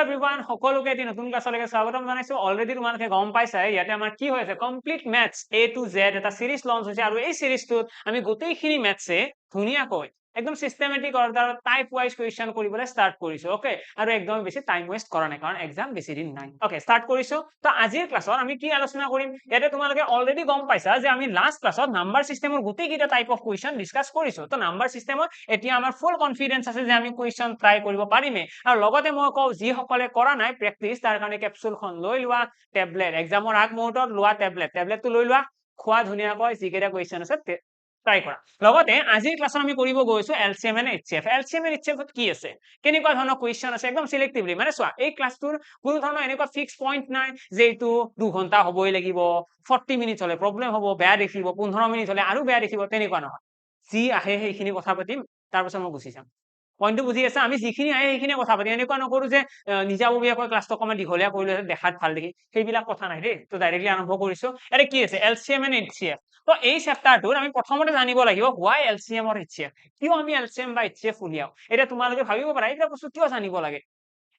Everyone সকলোকে এটি নতুন ক্লাছলৈকে স্বাগতম জনাইছো অলৰেডি তোমালোকে গম পাইছাই ইয়াতে আমাৰ কি হৈ আছে complete maths A to Z এটা সিৰিজ লঞ্চ হৈছে আৰু এই সিৰিজটোত আমি গোটেইখিনি মেথছে ধুনীয়াকৈ একদম সিস্টেমেটিক অৰ্ডাৰত টাইপ ওয়াইজ কোৱেশ্চন কৰিবলৈ ষ্টাৰ্ট কৰিছো ওকে আৰু একদম বেছি টাইম ওয়েষ্ট কৰা নাই কাৰণ এক্সাম বেছি দিন নাই ওকে ষ্টাৰ্ট কৰিছো তো আজিৰ ক্লাছত আমি কি আলোচনা কৰিম ইয়াতে তোমালোকে অলৰেডি গম পাইছা যে আমি লাষ্ট ক্লাছত নাম্বাৰ সিস্টেমৰ গোটেইকেইটা টাইপ অফ কোৱেশ্চন ডিসকাস কৰিছো তো নাম্বাৰ সিস্টেমত এতিয়া আমাৰ ফুল কনফিডেন্স আছে যে আমি কোৱেশ্চন ট্ৰাই কৰিব পাৰিমে আৰু লগতে মই কওঁ যি সকলে কৰা নাই প্ৰেক্টিস তাৰ কাৰণে ক্যাপসুলখন লৈ লোৱা টেবলেট এক্সামৰ আগ মুহূৰ্তত লোৱা টেবলেটটো লৈ লোৱা খোৱা ধুনীয়াকৈ যিকেইটা কোৱেশ্চন আছে ট্ৰাই কৰা লগতে আজিৰ ক্লাছত আমি কৰিব গৈছো এলসিএম এণ্ড এইচচিএফ এলসিএম এণ্ড এইচচিএফ কি আছে কেনেকুৱা ধৰণৰ কোৱেশ্চন আছে একদম সিলেক্টিভলি মানে চোৱা এই ক্লাছটোৰ কোনো ধৰণৰ এনেকুৱা ফিক্স পইণ্ট নাই যে এইটো 2 ঘণ্টা হ'বই লাগিব 40 মিনিট হলে প্ৰবলেম হ'ব বেয়া দেখিব 15 মিনিট হলে আৰু বেয়া দেখিব তেনেকুৱা নহয় যি আহে সেইখিনি কথা পাতিম তাৰ পিছত মই গুচি যাম পইণ্টটো বুজি আছে আমি যিখিনি আহে সেইখিনি কথা পাতি এনেকুৱা নকৰো যে নিজাববীয়াকৈ ক্লাছটো অকণমান দীঘলীয়া কৰিলে দেখাত ভাল দেখি সেইবিলাক কথা নাই দেই তো ডাইৰেক্টলি আৰম্ভ কৰিছো এটা কি আছে এলসিএম এণ্ড এইচচিএফ তো এই চেপ্টাৰটোত আমি প্ৰথমতে জানিব লাগিব হোৱাই এলসিএম অৰ এইচচিএফ কিয় আমি এলসিএম বা এইচচিএফ উলিয়াও এতিয়া তোমালোকে ভাবিব পাৰা এইবিলাক বস্তু কিয় জানিব লাগে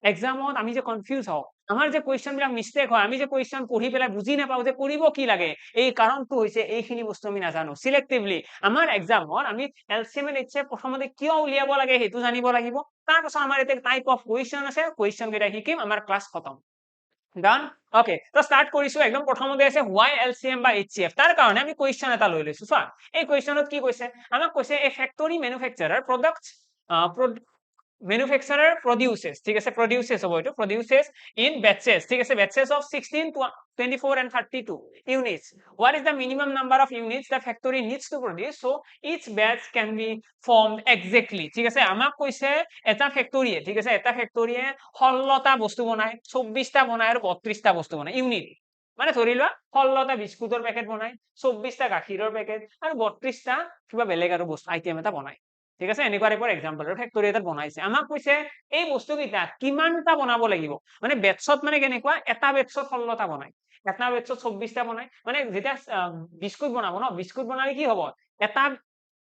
এক্সামত আমি যে কনফিউজ হওঁ আমাৰ যে কোৱেশ্চন বিলাক মিষ্টেক হয় আমি যে কোৱেশ্চন পঢ়ি পেলাই বুজি নাপাওঁ যে কৰিব কি লাগে এই কাৰণটো হৈছে এইখিনি বস্তু আমি নাজানো সিলেক্টিভলি আমাৰ এক্সামত আমি এলসিএম এণ্ড এইচচিএফ প্ৰথমতে কিয় উলিয়াব লাগে সেইটো জানিব লাগিব তাৰ পাছত আমাৰ এটা টাইপ অফ কোৱেশ্চন আছে কোৱেশ্চন কেইটা শিকিম আমাৰ ক্লাছ খতম ডান ওকে তো স্টাৰ্ট কৰিছো একদম প্ৰথমতে আছে হোৱাই এলসিএম বা এইচচিএফ তাৰ কাৰণে আমি কোৱেশ্চন এটা লৈ লৈছো চোৱা এই কোৱেশ্চনত কি কৈছে আমাক কৈছে এ ফ্যাক্টৰী ম্যানুফ্যাকচাৰাৰ প্ৰডাক্টস manufacturer produces ঠিক আছে produces হ'ব এটো produces in batches ঠিক আছে batches of 16 24 and 32 units what is the minimum number of units the factory needs to produce so each batch can be formed exactly ঠিক আছে আমাক কৈছে এটা ফ্যাক্টৰীয়ে ঠিক আছে এটা ফ্যাক্টৰীয়ে 16টা বস্তু বনায় 24টা বনায় আৰু 32টা বস্তু বনায় ইউনিট মানে ধৰি লোৱা 16টা বিস্কুটৰ পেকেট বনায় 24টা গাখীৰৰ পেকেট আৰু 32টা কিবা বেলেগ আৰু বস্তু আইটেম এটা বনায় ঠিক আছে এনেকুৱা টাইপৰ এক্সাম্পল আৰু ফ্যাক্টৰী এটা বনাইছে আমাক কৈছে এই বস্তুকেইটা কিমানটা বনাব লাগিব মানে বেটছত মানে কেনেকুৱা এটা বেটছত 16টা বনায় এটা বেটছত 24টা বনায় মানে যেতিয়া বিস্কুট বনাব ন বিস্কুট বনালে কি হ'ব এটা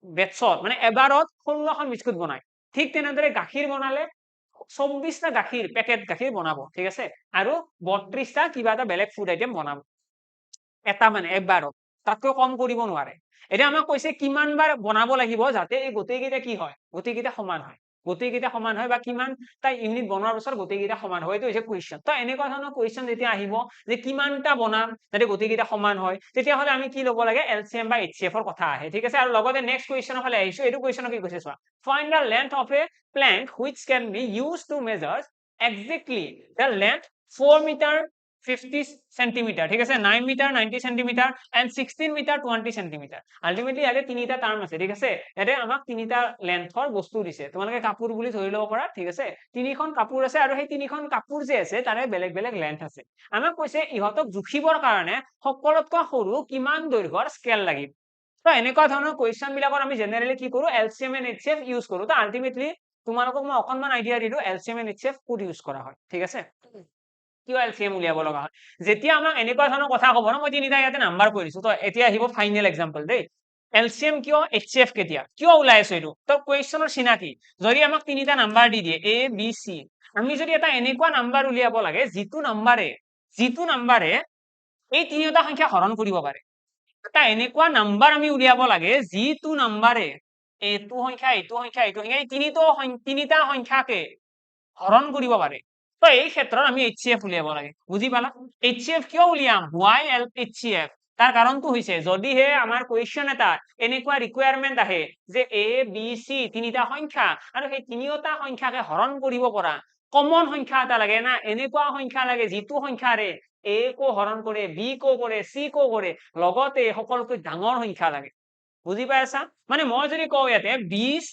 বেটছত মানে এবাৰত 16খন বিস্কুট বনায় ঠিক তেনেদৰে গাখীৰ বনালে 24টা গাখীৰ পেকেট গাখীৰ বনাব ঠিক আছে আৰু 32টা কিবা এটা বেলেগ ফুড আইটেম বনাব এটা মানে এবাৰত তাতকৈ কম কৰিব নোৱাৰে এটা আমাক কৈছে কিমান বাৰ বনাব লাগিব যাতে এই গোটেইকেইটা কি হয় গোটেইকেইটা সমান হয় গোটেইকেইটা সমান হয় বা কিমান তা ইউনিট বনোৱাৰ পিছত গোটেইকেইটা সমান হয় এইটো হৈছে কোৱেশ্চন তো এনেকুৱা ধৰণৰ কোৱেশ্চন যেতিয়া আহিব যে কিমানটা বনাম যাতে গোটেইকেইটা সমান হয় তেতিয়া হলে আমি কি ল'ব লাগে এলসিএম বা এইচচিএফ ৰ কথা আহে ঠিক আছে আৰু লগতে নেক্সট কোৱেশ্চনৰ ফালে আহিছো এইটো কোৱেশ্চন কি কৈছে চোৱা find the length of a plank which can be used to measure exactly the length 4 meter 50 centimeter ঠিক আছে 9 meter 90 centimeter and 16 meter 20 centimeter ultimately ইয়াতে তিনিটা টার্ম আছে ঠিক আছে ইয়াতে আমাক তিনিটা লেন্থৰ বস্তু দিছে তোমালোকে কাপোৰ বুলি ধৰি লব পাৰা ঠিক আছে তিনিখন কাপোৰ আছে আৰু সেই তিনিখন কাপোৰ যে আছে তাৰে বেলেগ বেলেগ লেন্থ আছে আমাক কৈছে ইহতক জুখিবৰ কাৰণে সকলোতকৈ সৰু কিমান দৈৰ্ঘ্যৰ স্কেল লাগিব তো এনেকুৱা ধৰণৰ কোৱেশ্চন বিলাকৰ আমি জেনাৰেলি কি কৰো এলসিএম এণ্ড এইচচিএফ ইউজ কৰো তো আলটিমেটলি তোমালোকক মই অকনমান আইডিয়া দিলো এলসিএম এণ্ড এইচচিএফ কোড ইউজ কৰা হয় ঠিক আছে কিয় এলসিএম উলিয়াব লগা হয় যেতিয়া আমাক এনেকুৱা ধৰণৰ কথা ক'ব ন মই তিনিটা ইয়াতে নাম্বাৰ কৈ দিছো তো এতিয়া আহিব ফাইনেল এক্সাম্পল দেই এলসিএম কিয় এইচচিএফ কেতিয়া কিয় ওলাইছো এইটো তো কোৱেশ্চনৰ চিনাকি যদি আমাক তিনিটা নাম্বাৰ দি দিয়ে এ বি সি আমি যদি এটা এনেকুৱা নাম্বাৰ উলিয়াব লাগে যিটো নাম্বাৰে এই তিনিটা সংখ্যা হৰণ কৰিব পাৰে এটা এনেকুৱা নাম্বাৰ আমি উলিয়াব লাগে যিটো নাম্বাৰে এইটো সংখ্যা এই তিনিটা সংখ্যাকে হৰণ কৰিব পাৰে তো এই ক্ষেত্ৰত আমি এইচচিএফ উলিয়াব লাগে বুজি পালা এইচচিএফ কিয় উলিয়াম হোৱাই এইচচিএফ তাৰ কাৰণটো হৈছে যদিহে আমাৰ কোৱেশ্চন এটা এনেকুৱা ৰিকুৱায়াৰমেন্ট আহে যে এ বি সি তিনিটা সংখ্যা আৰু সেই তিনিটা সংখ্যাকে হৰণ কৰিব পৰা কমন সংখ্যা এটা লাগে না এনেকুৱা সংখ্যা লাগে যিটো সংখ্যাৰে এ কো হৰণ কৰে বি কো কৰে সি কো কৰে লগতে সকলোতকৈ ডাঙৰ সংখ্যা লাগে বুজি পাইছা মানে মই যদি কওঁ ইয়াতে 20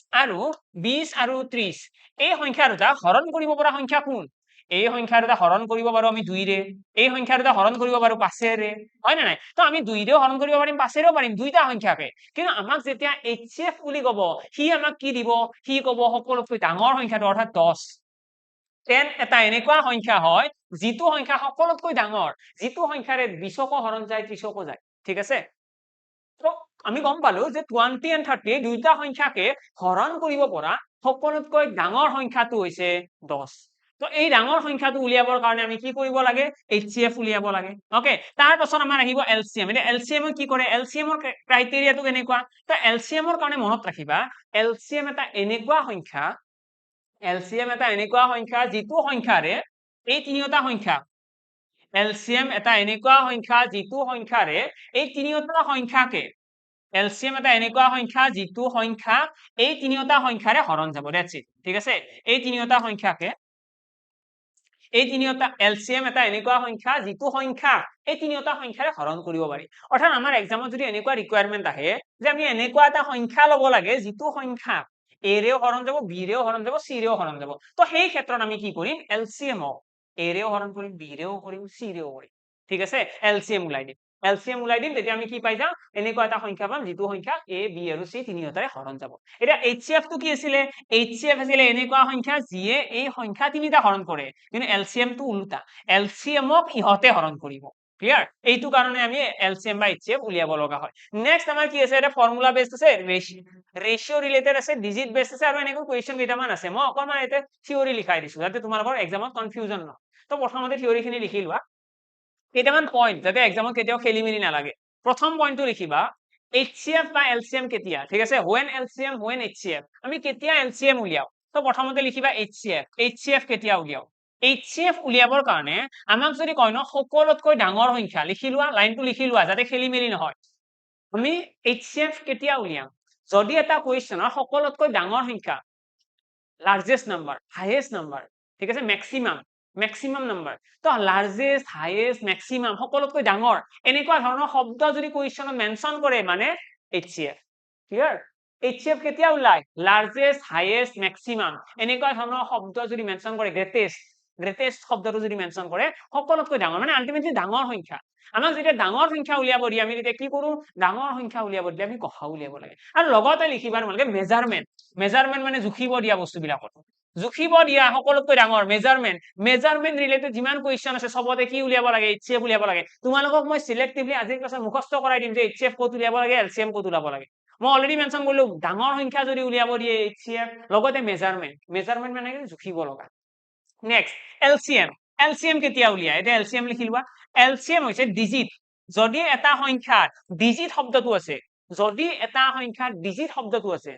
আৰু 30 এই সংখ্যা দুটা হৰণ কৰিব পৰা সংখ্যা কোন এই সংখ্যা দুটা হৰণ কৰিব পাৰো আমি 2 ৰে এই সংখ্যা দুটা হৰণ কৰিব পাৰো 5 ৰে হয় না নাই তো আমি 2 ৰেও হৰণ কৰিব পাৰিম 5 ৰেও পাৰিম দুইটা সংখ্যাকে কিন্তু আমাক যেতিয়া এইচচিএফ বুলি কব সি আমাক কি দিব সি কব সকলোতকৈ ডাঙৰ সংখ্যাটো অৰ্থাৎ 10 10 এটা এনেকুৱা সংখ্যা হয় যিটো সংখ্যা সকলোতকৈ ডাঙৰ যিটো সংখ্যাৰে 20 কো হৰণ যায় 30 কো যায় ঠিক আছে তো আমি গম পালো যে 20 and 30 দুইটা সংখ্যাকে হৰণ কৰিব পৰা সকলোতকৈ ডাঙৰ সংখ্যাটো হৈছে 10 তো এই ডাঙৰ সংখ্যাটো উলিয়াবৰ কাৰণে আমি কি কৰিব লাগে HCF উলিয়াব লাগে ওকে তাৰ পাছত আমাৰ আহিব LCM এতিয়া LCM কি কৰে LCM ৰ ক্ৰাইটেৰিয়াটো কেনেকুৱা তো LCM ৰ কাৰণে মনত ৰাখিবা LCM এটা এনেকুৱা সংখ্যা LCM এটা এনেকুৱা সংখ্যা যিটো সংখ্যাৰে এই তিনিটা সংখ্যা LCM এটা এনেকুৱা সংখ্যা যিটো সংখ্যাৰে এই তিনিটা সংখ্যাকে LCM এটা এনেকুৱা সংখ্যা যিটো সংখ্যা এই তিনিটা সংখ্যাৰে হৰণ যাব দ্যাটস ইট ঠিক আছে এই তিনিটা সংখ্যাকে এই তিনিটা LCM এটা এনেকুৱা সংখ্যা যিটো সংখ্যা এই তিনিটা সংখ্যাৰে হৰণ কৰিব পাৰি অৰ্থাৎ আমাৰ এক্সামত যদি এনেকুৱা ৰিকোয়াৰমেন্ট আহে যে আমি এনেকুৱা এটা সংখ্যা ল'ব লাগে যিটো সংখ্যা A ৰেও হৰণ যাব B ৰেও হৰণ যাব C ৰেও হৰণ যাব তো সেই ক্ষেত্ৰত আমি কি কৰিম LCM A ৰেও হৰণ কৰিম B ৰেও কৰিম C ৰেও কৰিম ঠিক আছে LCM ওলাই দিম LCM ওলাই দিম তেতিয়া আমি কি পাই যাম এনেকুৱা এটা সংখ্যা পাম যিটো সংখ্যা A B আৰু C তিনিটাৰে হৰণ যাব এটা HCF টো কি আছিল HCF আছিল এনেকুৱা সংখ্যা যিয়ে এই সংখ্যা তিনিটা হৰণ কৰে কিন্তু LCM টো উল্টা LCM ক ইহতে হৰণ কৰিব ক্লিয়াৰ এইটো কাৰণে আমি LCM বা HCF উলিয়াব লগা হয় নেক্সট আমাৰ কি আছে এটা ফৰ্মুলা বেসড আছে ৰেশিও ৰিলেটেড আছে ডিজিট বেসড আছে আৰু এনেকৈ কোৱেশ্চন কেইটামান আছে মই অকমান এতে থিওৰি লিখাই দিছো যাতে তোমালোকৰ এক্সামত কনফিউজন নহয় তো প্ৰথমতে থিওৰি খিনি লিখি লোৱা কেইটামান পইণ্ট যাতে এক্সামত কেতিয়াও খেলি মেলি নালাগে প্ৰথম পইণ্টটো লিখিবা HCF বা LCM কেতিয়া ঠিক আছে when LCM when HCF আমি কেতিয়া LCM উলিয়াও তো প্ৰথমতে লিখিবা HCF কেতিয়া উলিয়াও HCF উলিয়াবৰ কাৰণে আমাক যদি কয় ন সকলোতকৈ ডাঙৰ সংখ্যা লিখি লোৱা লাইনটো লিখি লোৱা যাতে খেলি মেলি নহয় আমি HCF কেতিয়া উলিয়াম যদি এটা কুৱেশ্চনৰ সকলোতকৈ ডাঙৰ সংখ্যা লাৰ্জেষ্ট নাম্বাৰ হাইয়েষ্ট নাম্বাৰ ঠিক আছে মেক্সিমাম নাম্বাৰ তো লাৰ্জেষ্ট হাইয়েষ্ট মেক্সিমাম সকলোতকৈ ডাঙৰ এনেকুৱা ধৰণৰ শব্দ যদি কুৱেশ্চনত মেনশন কৰে মানে HCF ক্লিয়াৰ HCF কেতিয়া ওলাই লাৰ্জেষ্ট হাইয়েষ্ট মেক্সিমাম এনেকুৱা ধৰণৰ শব্দ যদি মেনশন কৰে গ্ৰেটেষ্ট শব্দটো যদি মেনশন কৰে সকলোতকৈ ডাঙৰ মানে আলটিমেটলি ডাঙৰ সংখ্যা আমাক যেতিয়া ডাঙৰ সংখ্যা উলিয়াব দিয়ে আমি তেতিয়া কি কৰো ডাঙৰ সংখ্যা উলিয়াব দিলে আমি গ সা উলিয়াব লাগে আৰু লগতে লিখিবা তোমালোকে মেজাৰমেন্ট মানে জুখিব দিয়া বস্তুবিলাকত জুখিব দিয়া সকলোতকৈ ডাঙৰ মেজাৰমেন্ট ৰিলেটেড যিমান কুৱেশ্চন আছে সবতে কি উলিয়াব লাগে HCF উলিয়াব লাগে তোমালোকক মই সিলেক্টিভলি আজি ক্লাছত মুখস্থ কৰাই দিম যে HCF ক'ত উলিয়াব লাগে LCM ক'ত উলিয়াব লাগে মই অলৰেডি মেনশন কৰিলো ডাঙৰ সংখ্যা যদি উলিয়াব দিয়ে HCF লগতে মেজাৰমেন্ট মানে জুখিব লগা নেক্সট LCM কেতিয়া উলিয়ায় এটা LCM লিখি লোৱা LCM হৈছে ডিজিট যদি এটা সংখ্যাত ডিজিট শব্দটো আছে যদি এটা সংখ্যাত ডিজিট শব্দটো আছে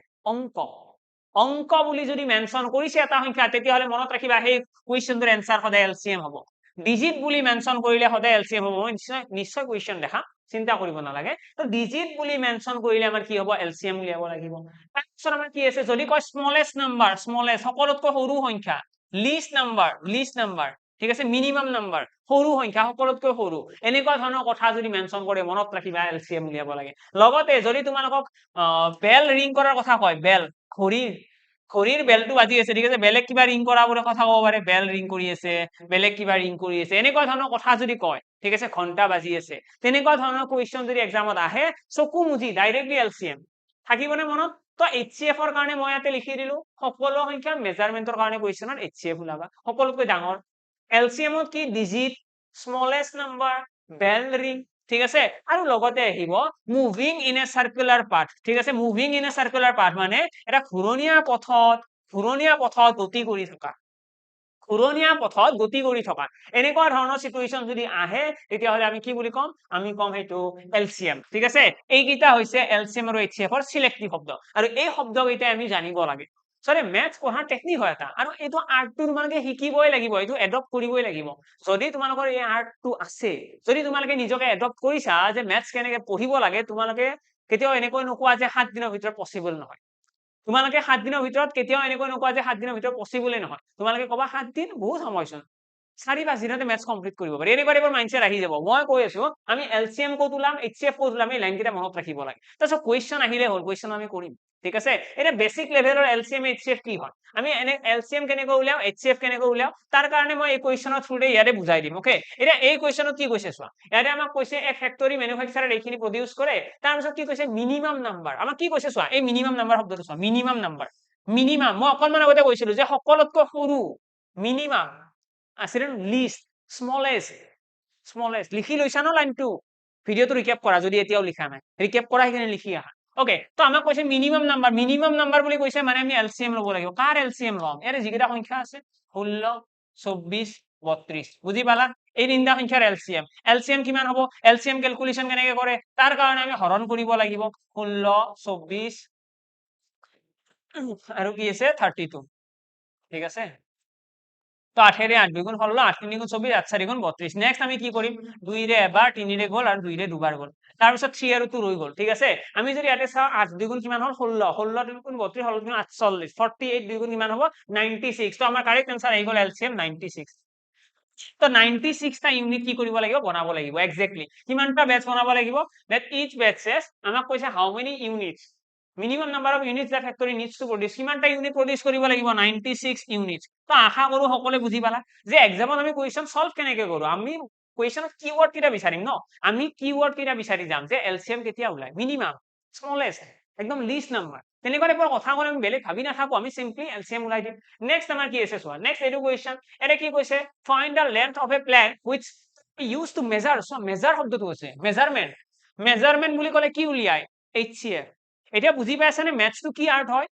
অংক বুলি যদি মেনশন কৰিছে এটা সংখ্যা তেতিয়াহলে মনত ৰাখিবা সেই কুৱেশ্চনটোৰ এনসাৰ সদায় LCM হ'ব ডিজিট বুলি মেনশন কৰিলে সদায় LCM হ'ব নিশ্চয় কুৱেশ্চন দেখা চিন্তা কৰিব নালাগে তো ডিজিট বুলি মেনশন কৰিলে আমাৰ কি হ'ব LCM উলিয়াব লাগিব তাৰপিছত আমাৰ কি আছে যদি কয় স্মলেষ্ট সকলোতকৈ সৰু সংখ্যা লিষ্ট নাম্বাৰ ঠিক আছে মিনিমাম নাম্বাৰ সৰু সংখ্যা সকলোতকৈ সৰু এনেকুৱা ধৰণৰ কথা যদি মেনশন কৰে মনত ৰাখিবা LCM উলিয়াব লাগে লগতে যদি তোমালোকক বেল ৰিং কৰাৰ কথা কয় বেল ঘড়ীৰ বেলটো বাজি আছে ঠিক আছে বেলেগ কিবা ৰিং কৰা বুলি কথা ক'ব পাৰে বেল ৰিং কৰি আছে বেলেগ কিবা ৰিং কৰি আছে এনেকুৱা ধৰণৰ কথা যদি কয় ঠিক আছে ঘণ্টা বাজি আছে তেনেকুৱা ধৰণৰ কুৱেশ্চন যদি এক্সামত আহে চকু মুজি ডাইৰেক্টলি LCM থাকিবনে মনত তো HCF ৰ কাৰণে মই ইয়াতে লিখি দিলো সকলো সংখ্যা মেজাৰমেন্টৰ কাৰণে কুৱেশ্চনত HCF ওলাবা সকলোতকৈ ডাঙৰ LCM ত কি ডিজিট স্মলেষ্ট নাম্বাৰ বেল ৰিং ঠিক আছে আৰু লগতে আহিব মুভিং ইন এ সাৰ্কুলাৰ পাথ ঠিক আছে মুভিং ইন এ সাৰ্কুলাৰ পাথ মানে এটা ঘূৰণীয়া পথত গতি কৰি থকা এনেকুৱা ধৰণৰ সিচুৱেচন যদি আহে তেতিয়াহলে আমি কি বুলি কম আমি কম হেতু LCM ঠিক আছে এইকেইটা হৈছে LCM আৰু HCF ৰ সিলেক্টিভ শব্দ আৰু এই শব্দকেইটা আমি জানিব লাগে সৰি মেথছ পঢ়াৰ টেকনিক হয় এটা আৰু এইটো আৰ্টটো তোমালোকে শিকিবই লাগিব এইটো এডপ্ট কৰিবই লাগিব যদি তোমালোকৰ এই আৰ্টটো আছে যদি তোমালোকে নিজকে এডপ্ট কৰিছা যে মেথছ কেনেকৈ পঢ়িব লাগে তোমালোকে কেতিয়াও এনেকৈ নোকোৱা যে 7 দিনৰ ভিতৰত পসিবল নহয় তোমালোকে 7 দিনৰ ভিতৰত কেতিয়াও এনেকৈ নোকোৱা যে 7 দিনৰ ভিতৰত পসিবলে নহয় তোমালোকে কবা 7 দিন বহুত সময়চোন 4-5 দিনতে মেথছ কমপ্লিট কৰিব পাৰি এনেকুৱা টাইপৰ মাইন্ডছেট আহি যাব মই কৈ আছো আমি LCM ক'ত ওলাম HCF ক'ত ওলাম এই লাইন কেইটা মনত ৰাখিব লাগে তাৰপিছত কুৱেশ্চন আহিলে হ'ল কুৱেশ্চন আমি কৰিম ঠিক আছে এটা বেসিক লেভেলৰ LCM HCF কি হয় আমি এনে LCM কেনেকৈ উলিয়াও HCF কেনেকৈ উলিয়াও তাৰ কাৰণে মই এই কুৱেশ্চনৰ থ্ৰুতে ইয়াতে বুজাই দিম ওকে এটা এই কুৱেশ্চনত কি কৈছে চোৱা ইয়াতে আমাক কৈছে এক ফ্যাক্টৰি ম্যানুফ্যাকচাৰাৰ এইখিনি প্ৰডিউস কৰে তাৰ পিছত কি কৈছে মিনিমাম নাম্বাৰ আমাক কি কৈছে চোৱা এই মিনিমাম নাম্বাৰ শব্দটো চোৱা মিনিমাম মই অকনমান আগতে কৈছিলো যে সকলোতকৈ সৰু মিনিমাম আছিল লিষ্ট স্মলেষ্ট লিখি লৈছা ন লাইনটো ভিডিওটো ৰিকেপ কৰা যদি এতিয়াও লিখা নাই ৰিকেপ কৰা সেইখিনি লিখি আহা ওকে তো আমাক কৈছে মিনিমাম নাম্বাৰ বুলি কৈছে মানে আমি LCM ল'ব লাগিব কাৰ LCM ল'ম ইয়াৰে যিকেইটা সংখ্যা আছে 16 24 32 বুজি পালা এই তিনটা সংখ্যাৰ এলসিএম এলসিএম কিমান হ'ব এলসিএম ক্যালকুলেশন কেনেকৈ কৰে তাৰ কাৰণে আমি হৰণ কৰিব লাগিব 16 24 আৰু কি আছে 32 ঠিক আছে তো 8 रे 8 দুগুণ 16 8 3 গুণ 24 8 4 গুণ 32 নেক্সট আমি কি কৰিম 2 ৰে এবাৰ 3 ৰে গ'ল আৰু 2 ৰে দুবাৰ গ'ল তাৰ পিছত 3 আৰু 2 ৰৈ গ'ল ঠিক আছে আমি যদি ইয়াতে চাও 8 দুগুণ কিমান হ'ল 16 16 দুগুণ 32 16 দুগুণ 48 48 দুগুণ কিমান হ'ব 96 তো আমাৰ কাৰেক্ট আনসাৰ আহি গ'ল এলসিএম 96 তো 96 টা ইউনিট কি কৰিব লাগিব বনাব লাগিব এক্স্যাক্টলি কিমানটা ব্যাচ বনাব লাগিব that each batches আমাক কৈছে how many units minimum number of units the factory needs to produce কিমানটা ইউনিট প্ৰডিউস কৰিব লাগিব 96 ইউনিট তো আশা কৰো সকলোৱে বুজি পালা যে এক্সামত আমি কোৱেশ্চন সলভ কেনেকৈ কৰো আমি কোৱেশ্চনত কিওয়াৰ্ড কিটা বিচাৰিম ন আমি কিওয়াৰ্ড কিটা বিচাৰি যাম যে এলসিএম কেতিয়া ওলাই মিনিমাম স্মলেষ্ট একদম লিষ্ট নাম্বাৰ তেনেকুৱা টাইপৰ কথা ক'লে আমি বেলেগ ভাবি নাথাকো আমি সিম্পলি এলসিএম ওলাই দিম নেক্সট আমাৰ কি আছে চোৱা নেক্সট এটো কোৱেশ্চন এটা কি কৈছে find the length of a plane which used to measure so measure শব্দটো আছে মেজারমেন্ট মেজারমেন্ট বুলি ক'লে কি উলিয়াই HCF এতিয়া বুজি পাইছা নে ম্যাথছটো কি আৰ্ট হয়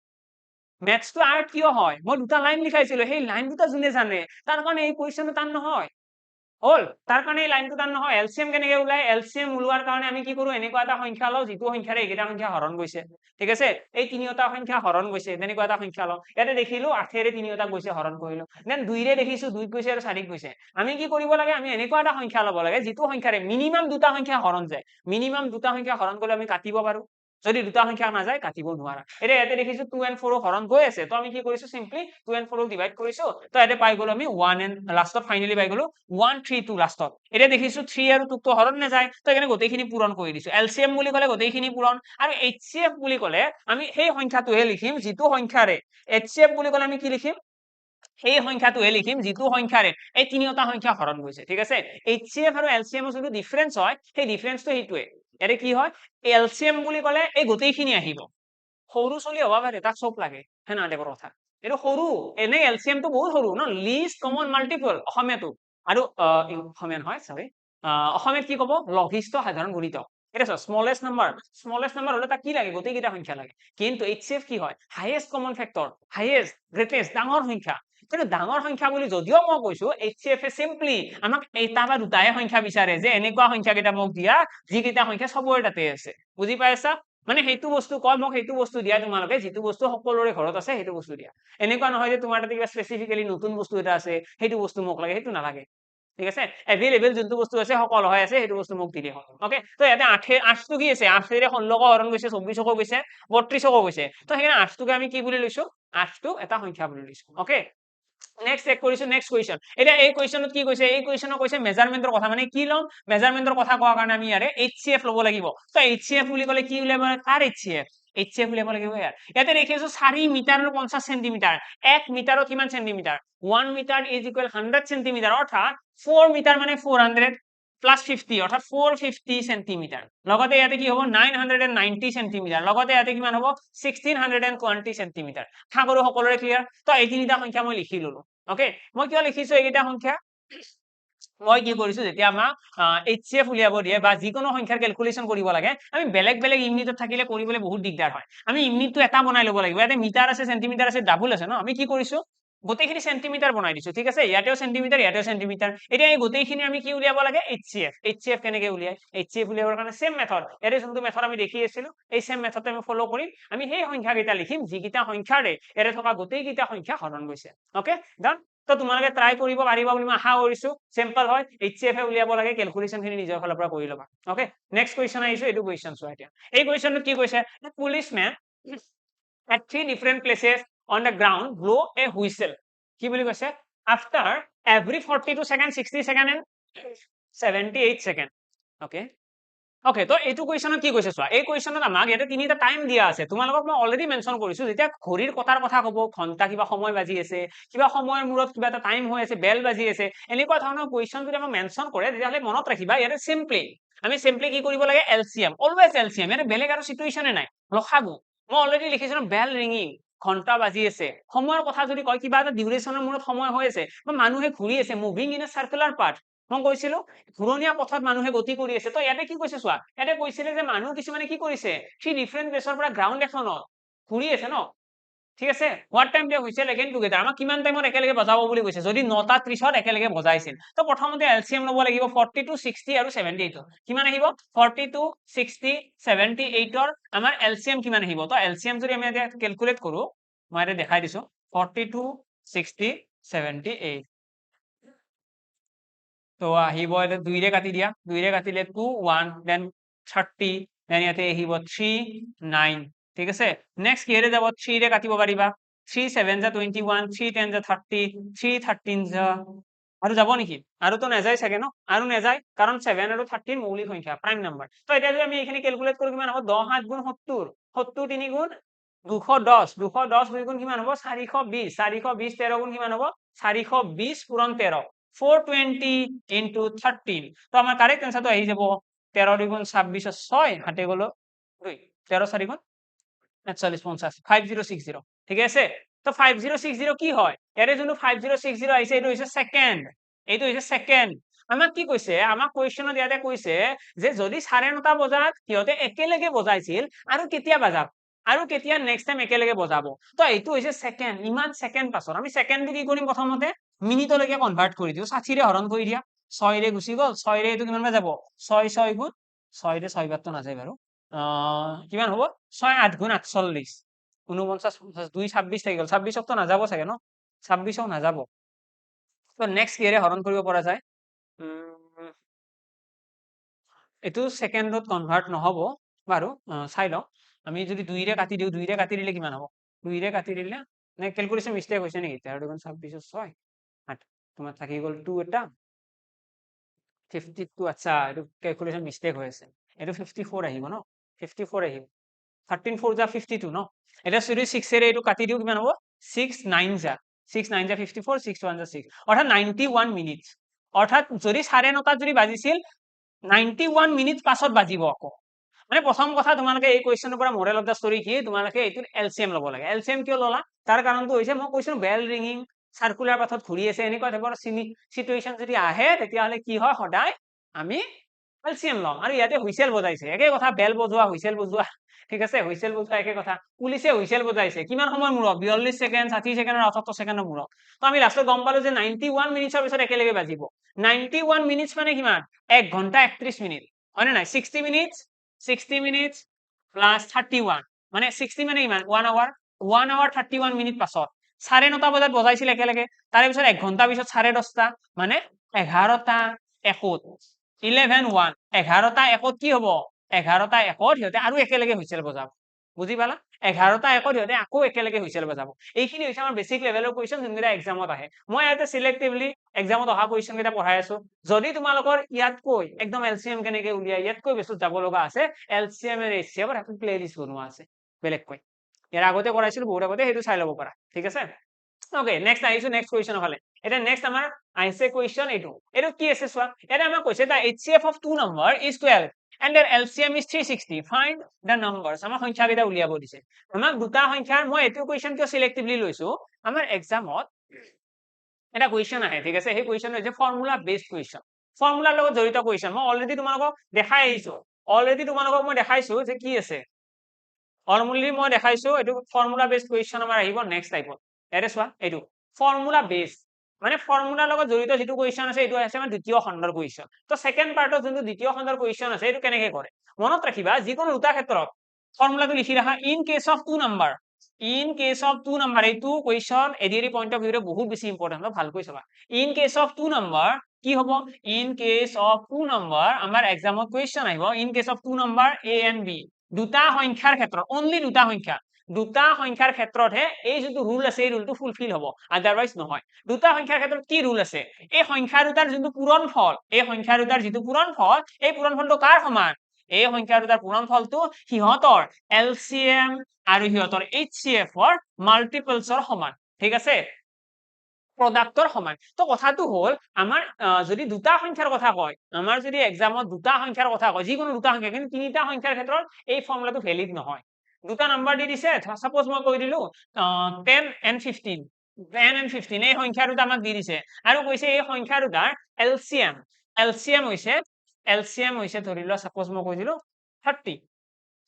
ম্যাথছটো আৰ্ট কিয় হয় মই দুটা লাইন লিখাইছিলো সেই লাইন দুটা যোনে জানে তাৰ কাৰণে এই কোৱেশ্চনটো টান নহয় হল তাৰ কাৰণে এই লাইনটো টান নহয় এলসিএম কেনেকৈ ওলাই এলসিএম ওলোৱাৰ কাৰণে আমি কি কৰো এনেকুৱা এটা সংখ্যা লও যিটো সংখ্যাৰে এইকেইটা সংখ্যা হৰণ গৈছে ঠিক আছে এই তিনিটা সংখ্যা হৰণ গৈছে তেনেকুৱা এটা সংখ্যা লও ইয়াতে দেখিলো 8 ৰে তিনিটা গৈছে হৰণ কৰিলো দেন 2 ৰে দেখিছো 2 গৈছে আৰু 4 গৈছে আমি কি কৰিব লাগে আমি এনেকুৱা এটা সংখ্যা লব লাগে যিটো সংখ্যাৰে মিনিমাম দুটা সংখ্যা হৰণ যায় মিনিমাম দুটা সংখ্যা হৰণ কৰিলে আমি কাটিব পাৰো যদি দুটা সংখ্যা না যায় কাটিব নোৱাৰা এতিয়া ইয়াতে দেখিছো 2 and 4 হৰণ গৈ আছে তো আমি কি কৰিছো সিম্পলি 2 and 4 ডিভাইড কৰিছো তো ইয়াতে পাই গলো আমি 1 and লাষ্টত ফাইনালি পাই গলো 1 3 2 লাষ্টত এতিয়া দেখিছো 3 আৰু 2 তো হৰণ না যায় তো এখানে গোটেইখিনি পূৰণ কৰি দিছো এলসিএম বুলি ক'লে গোটেইখিনি পূৰণ আৰু এইচসিএফ বুলি ক'লে আমি সেই সংখ্যাটোহে লিখিম যিটো সংখ্যাৰে এইচসিএফ বুলি ক'লে আমি কি লিখিম এই সংখ্যাটোহে লিখিম যিটো সংখ্যাৰে এই তিনিটা সংখ্যা হৰণ গৈছে ঠিক আছে এইচসিএফ আৰু এলসিএম এৰ যোনটো ডিফাৰেন্স হয় সেই ডিফাৰেন্সটো এইটোৱে এৰে কি হয় এলসিএম বুলি ক'লে এই গোটেইখিনি আহিব সৰু চলি হ'ব পাৰে তাক চব লাগে হেনা টাইপৰ কথা এটো সৰু এনে এলসিএম তো বহুত সৰু ন লিষ্ট কমন মাল্টিপল অসমীয়াটো আৰু অসমীয়া নহয় সৰি অসমীয়াত কি ক'ব লঘিষ্ঠ সাধাৰণ গুণিতক এটা স্মলেষ্ট নাম্বাৰ হলে তাক কি লাগে গোটেইকেইটা সংখ্যা লাগে কিন্তু এইচসিএফ কি হয় highest common factor highest greatest ডাঙৰ সংখ্যা কিন্তু ডাঙৰ সংখ্যা বুলি যদিও মই কৈছো এইচসিএফ এ সিম্পলি আমাক এটা বা দুটাহে সংখ্যা বিচাৰে যে এনেকুৱা সংখ্যা কেইটা মোক দিয়া যিকেইটা সংখ্যা সবৰে তাতে আছে বুজি পাইছা মানে সেইটো বস্তু কয় মোক সেইটো বস্তু দিয়া তোমালোকে যিটো বস্তু সকলোৰে ঘৰত আছে সেইটো বস্তু দিয়া এনেকুৱা নহয় যে তোমাৰ তাতে কিবা স্পেসিফিক্যালি নতুন বস্তু এটা আছে সেইটো বস্তু মোক লাগে সেইটো নালাগে ঠিক আছে এভেইলেবল যোনটো বস্তু আছে সকল হয় আছে সেইটো বস্তু মোক দিলে হ'ল ওকে তো ইয়াতে 8 টো কি আছে 8 ৰে 16 হৰণ গৈছে 24 গৈছে 32 গৈছে তো সেইকাৰণে 8 টোকে আমি কি বুলি লৈছো 8 টো এটা সংখ্যা বুলি লৈছো ওকে নেক্সট চেক কৰিছো নেক্সট কোৱেশ্চন এটা এই কোৱেশ্চনত কি কৈছে এই কোৱেশ্চনত কৈছে মেজাৰমেন্টৰ কথা মানে কি লম মেজাৰমেন্টৰ কথা কোৱাৰ কাৰণে আমি ইয়াৰে এইচসিএফ লব লাগিব তো এইচসিএফ বুলি ক'লে কি উলিয়াব কাৰ এইচসিএফ উলিয়াব লাগিব ইয়াতে দেখিছো 4 মিটাৰ আৰু 50 সেন্টিমিটাৰ 1 মিটাৰত কিমান centimetre 1 metre is equal 100 centimetre অৰ্থাৎ 4 মিটাৰ মানে 400 প্লাস 50 অর্থাৎ 450 সেন্টিমিটার লগতে ইয়াতে কি হ'ব 990 সেন্টিমিটার লগতে ইয়াতে কিমান হ'ব 1620 সেন্টিমিটার আশা কৰো সকলোৰে ক্লিয়াৰ তো এই তিনিটা সংখ্যা মই লিখি ললো ওকে মই কিয় লিখিছো এইকেইটা সংখ্যা মই কি কৰিছো যেতিয়া আমাক এইচসিএফ উলিয়াব দিয়ে বা যিকোনো সংখ্যাৰ ক্যালকুলেশন কৰিব লাগে আমি বেলেগ বেলেগ ইউনিটত থাকিলে কৰিবলৈ বহুত দিগদাৰ হয় আমি ইউনিটটো এটা বনাই ল'ব লাগিব ইয়াতে মিটাৰ আছে সেন্টিমিটাৰ আছে ডাবল আছে ন আমি কি কৰিছো গোটেইখিনি সেন্টিমিটাৰ বনাই দিছো ঠিক আছে ইয়াতেও সেন্টিমিটাৰ এতিয়া এই গোটেইখিনি আমি কি উলিয়াব লাগে এইচসিএফ কেনেকৈ উলিয়াই এইচসিএফ উলিয়াবৰ কাৰণে সেম মেথড ইয়াতে যোনটো মেথড আমি দেখি আছিলো এই সেম মেথডটো আমি ফলো কৰিম আমি সেই সংখ্যা কেইটা লিখিম যিকেইটা সংখ্যাৰে ইয়াতে থকা গোটেইকেইটা সংখ্যা হৰণ গৈছে ওকে ডান তো তোমালোকে ট্ৰাই কৰিব পাৰিবা বুলি মই আশা কৰিছো সিম্পল হয় এইচসিএফ উলিয়াব লাগে ক্যালকুলেশন খিনি নিজৰ ফালৰ পৰা কৰি ল'বা ওকে নেক্সট কোৱেশ্চন আহিছো এইটো কোৱেশ্চন চোৱা এতিয়া এই কোৱেশ্চনটো কি কৈছে পুলিচম্যান at 3 different places on the ground blow a whistle কি বুলি কৈছে after every 42 second 60 second and 78 second okay okay তো এইটো কোৱেশ্চনত কি কৈছে চোৱা এই কোৱেশ্চনত আমাক ইয়াতে তিনিটা টাইম দিয়া আছে তোমালোকক মই অলৰেডি মেনশন কৰিছো যেতিয়া ঘড়ীৰ কটাৰ কথা ক'ব ঘন্টা কিবা সময় বাজি আছে কিবা সময়ৰ মূৰত কিবা এটা টাইম হৈ আছে বেল বাজি আছে এনেকুৱা ধৰণৰ কোৱেশ্চন যদি আমাক মেনশন কৰে তেতিয়াহ'লে মনত ৰাখিবা ইয়াতে সিম্পলি কি কৰিব লাগে এলসিএম অলৱেজ এলসিএম ইয়াতে বেলেগ আৰু সিচুৱেচনে নাই লসাগু মই অলৰেডি লিখিছিলো বেল ৰিঙিং ঘন্টা বাজি আছে সময়ৰ কথা যদি কয় কিবা এটা ডিউৰেচনৰ মূৰত সময় হৈ আছে বা মানুহে ঘূৰি আছে মুভিং ইন এ সাৰ্কুলাৰ পাথ মই কৈছিলো ঘূৰণীয়া পথত মানুহে গতি কৰি আছে তো ইয়াতে কি কৈছে চোৱা ইয়াতে কৈছিলে যে মানুহ কিছুমানে কি কৰিছে থ্ৰী ডিফাৰেন্ট প্লেছৰ পৰা গ্ৰাউণ্ড এখনত ঘূৰি আছে ন ঠিক আছে what time they whistle again together আমাক কিমান টাইমত একেলগে বজাব বুলি কৈছে যদি 9:30 একেলগে বজাইছিল তো প্ৰথমতে এলচিএম ল'ব লাগিব 42 60 আৰু 78 কিমান আহিব 42 60 78 আমাৰ এলচিএম কিমান আহিব তো এলচিএম যদি আমি এতিয়া ক্যালকুলেট কৰো মই এটা দেখাই দিছো 42 60 78 তো আহিব এটা 2 ৰে কাটি দিয়া 2 ৰে কাটিলে 2 1 দেন 30 দেন ইয়াতে আহিব 3 9 ঠিক আছে নেক্সট কিহেৰে যাব 3 ৰে কাটিব পাৰিবা 3 7 যা 21 3 10 যা 30 3 13 যা আৰু যাব নেকি আৰু তো নাযায় চাগে ন আৰু নাযায় কাৰণ 7 আৰু 30 মৌলিক সংখ্যা প্ৰাইম নাম্বাৰ তো এতিয়া যদি আমি এইখিনি ক্যালকুলেট কৰো কিমান হ'ব 10 7 গুণ 70 70 3 গুণ 210 210 2 গুণ কিমান হ'ব 420 420 13 গুণ কিমান হ'ব 420 পূৰণ 13 420 into 13 তো আমাৰ কারেক্ট आंसर তো আহি যাব 13 2 গুণ 26 6 হাতে গেল 2 13 4 গুণ 41 50 5060 ঠিক আছে তো 5060 কি হয় এৰে যোনটো 5060 আহিছে এটো হৈছে সেকেন্ড এইটো হৈছে সেকেন্ড আমাক কি কৈছে আমাক কোৱেশ্চনত ইয়াতে কৈছে যে যদি 9:30 বজাত কিয়তে একেলগে বজাইছিল আৰু কেতিয়া বাজাব আৰু কেতিয়া নেক্সট টাইম একেলগে বজাব তো এইটো হৈছে সেকেন্ড ইমান সেকেন্ড পাছৰ আমি সেকেন্ডটো কি কৰিম প্ৰথমতে মিনিটলৈকে কনভাৰ্ট কৰি দিও 60 ৰে হৰণ কৰি দিয়া 6 ৰে গুচি গল 6 ৰে এটো কিমান হৈ যাব 6 6 গুণ 6 ৰে 6 বাৰ তো নাযায় বাৰু কিমান হ'ব 6 8 গুণ 48 49 2 26 থাকি গল 26 তো নাযাব চাগে ন 26 নাযাব তো নেক্সট কিহেৰে হৰণ কৰিব পৰা যায় এটো সেকেন্ডত কনভাৰ্ট নহব বাৰু চাই লও আমি যদি 2 ৰে কাটি দিও 2 ৰে কাটি দিলে কিমান হ'ব 2 ৰে কাটি দিলে নে ক্যালকুলেশন মিস্টেক হৈছে নেকি 13 গুণ 26 6 8 তোমাৰ থাকি গল 2 এটা 52 আচ্ছা এটো ক্যালকুলেশন মিস্টেক হৈছে এটো 54 আহিব ন 54 আহিব 13 4 যা 52 ন এটা যদি 6 ৰে এটো কাটি দিও কিমান হ'ব 6 9 যা 6 9 যা 54 6 1 যা 6 অৰ্থাৎ 91 মিনিট অৰ্থাৎ যদি 9:30 যদি বাজিছিল 91 মিনিট পাছত বাজিব আকৌ মানে প্ৰথম কথা তোমালোকে এই কোৱেশ্চনৰ পৰা মডেল অফ দা ষ্টৰী কি তোমালোকে এইটোৰ এলসিএম ল'ব লাগে এলসিএম কিয় ললা তাৰ কাৰণটো হৈছে মই কৈছো বেল ৰিংিং সাৰ্কুলাৰ পাথত ঘূৰি আছে এনেকুৱা টাইপৰ সিচুৱেশন যদি আহে তেতিয়া হলে কি হয় সদায় আমি এলসিএম লম আৰু ইয়াতে হুইসেল বজাইছে একে কথা বেল বজোৱা হুইসেল বজোৱা ঠিক আছে হুইসেল বজোৱা একে কথা পুলিচে হুইসেল বজাইছে কিমান সময় মূৰত 42 সেকেন্ড 60 সেকেন্ড আৰু 78 সেকেন্ডৰ মূৰত তো আমি লাষ্টত গম পালো যে 91 মিনিটৰ পিছত একেলগে বাজিব 91 মিনিটস মানে কিমান 1 ঘন্টা 31 মিনিট হয় নাই 60 মিনিটস প্লাস 31 মানে 60 মানে কিমান 1 hour 31 মিনিট পাছত 9:30 বজাত বজাইছিল একেলগে তাৰে পিছত 1 ঘন্টা পিছত 10:30 মানে 11টা 1 11 1 11টা 1 কি হ'ব 11টা 1 হিয়তে আৰু একেলগে হুইসেল বজাব বুজি পালা 11টা 1 হিয়তে আকৌ একেলগে হুইসেল বজাব এইখিনি হৈছে আমাৰ বেসিক লেভেলৰ কোৱেশ্চন যোনকেইটা এক্সামত আহে মই ইয়াতে সিলেক্টিভলি এক্সামত অহা কোৱেশ্চন কেইটা পঢ়াই আছো যদি তোমালোকৰ ইয়াত কৈ একদম এলসিএম কেনেকে উলিয়াই ইয়াত কৈ বেছি যাব লগা আছে এলসিএম এৰ এইচসিএম এৰ এখন প্লেলিষ্ট বনোৱা আছে বেলেগ কৈ ইয়াৰ আগতে কৰাইছিল বহুত আগতে হেতু চাই ল'ব পাৰা ঠিক আছে ওকে নেক্সট আহিছো নেক্সট কোৱেশ্চন হলে এটা নেক্সট আমাৰ আইছে কোৱেশ্চন এটো কি আছে চোৱা এটা আমাৰ কৈছে দা HCF of two number is 12 and their LCM is 360 find the numbers আমাৰ সংখ্যা কেইটা উলিয়াব দিছে আমাক দুটা সংখ্যাৰ মই এটো কোৱেশ্চন কিয় সিলেক্টিভলি লৈছো আমাৰ এক্সামত এটা কোৱেশ্চন আহে ঠিক আছে সেই কোৱেশ্চন হৈছে ফৰ্মুলা বেসড কোৱেশ্চন ফৰ্মুলাৰ লগত জড়িত কোৱেশ্চন মই অলৰেডি তোমালোকক দেখাই আহিছো অলৰেডি তোমালোকক মই দেখাইছো যে কি আছে অলৰেডি মই দেখাইছো এটো ফৰ্মুলা বেসড কোৱেশ্চন আমাৰ আহিব নেক্সট টাইপত এৰে চোৱা এটো ফৰ্মুলা বেস মানে ফৰ্মুলাৰ লগত জড়িত যেটো কোৱেশ্চন আছে এটো আছে আমাৰ দ্বিতীয় খণ্ডৰ কোৱেশ্চন তো সেকেন্ড পাৰ্টত যোনটো দ্বিতীয় খণ্ডৰ কোৱেশ্চন আছে এটো কেনেকৈ কৰে মনত ৰাখিবা যিকোনো দুটা ক্ষেত্ৰত ফৰ্মুলাটো লিখি ৰাখা in case of two number এইটো কোৱেশ্চন এডিআৰি পইণ্ট অফ ভিউৰে বহুত বেছি ইম্পৰ্টেন্ট হয় ভালকৈ চাবা in case of two number কি হ'ব in case of two number আমাৰ এক্সামত কোৱেশ্চন আহিব in case of two number A and B দুটা সংখ্যাৰ ক্ষেত্ৰত অনলি দুটা সংখ্যাৰ ক্ষেত্ৰতহে এই যেটো ৰুল আছে এই ৰুলটো ফুলফিল হ'ব আদাৰৱাইজ নহয় দুটা সংখ্যাৰ ক্ষেত্ৰত কি ৰুল আছে এই সংখ্যা দুটাৰ যেটো পূৰণফল এই সংখ্যা দুটাৰ যেটো পূৰণফল এই পূৰণফলটো কাৰ সমান এই সংখ্যা দুটাৰ পূৰণফলটো হিহতৰ এলসিএম আৰু হিহতৰ HCF ৰ মাল্টিপলছৰ সমান ঠিক আছে প্ৰডাক্টৰ সমান তো কথাটো হল আমাৰ যদি দুটা সংখ্যাৰ কথা কয় আমাৰ যদি এক্সামত দুটা সংখ্যাৰ কথা কয় যিকোনো দুটা সংখ্যা কিন্তু তিনিটা সংখ্যাৰ ক্ষেত্ৰত এই ফৰ্মুলাটো ভ্যালিড নহয় দুটা নাম্বার দি দিছে সাপোজ মই কৈ দিলো 10 and 15 10 and 15 এই সংখ্যা দুটা আমাক দি দিছে আৰু কৈছে এই সংখ্যা দুটাৰ এলসিএম হৈছে ধৰি লোৱা সাপোজ মই কৈ দিলো 30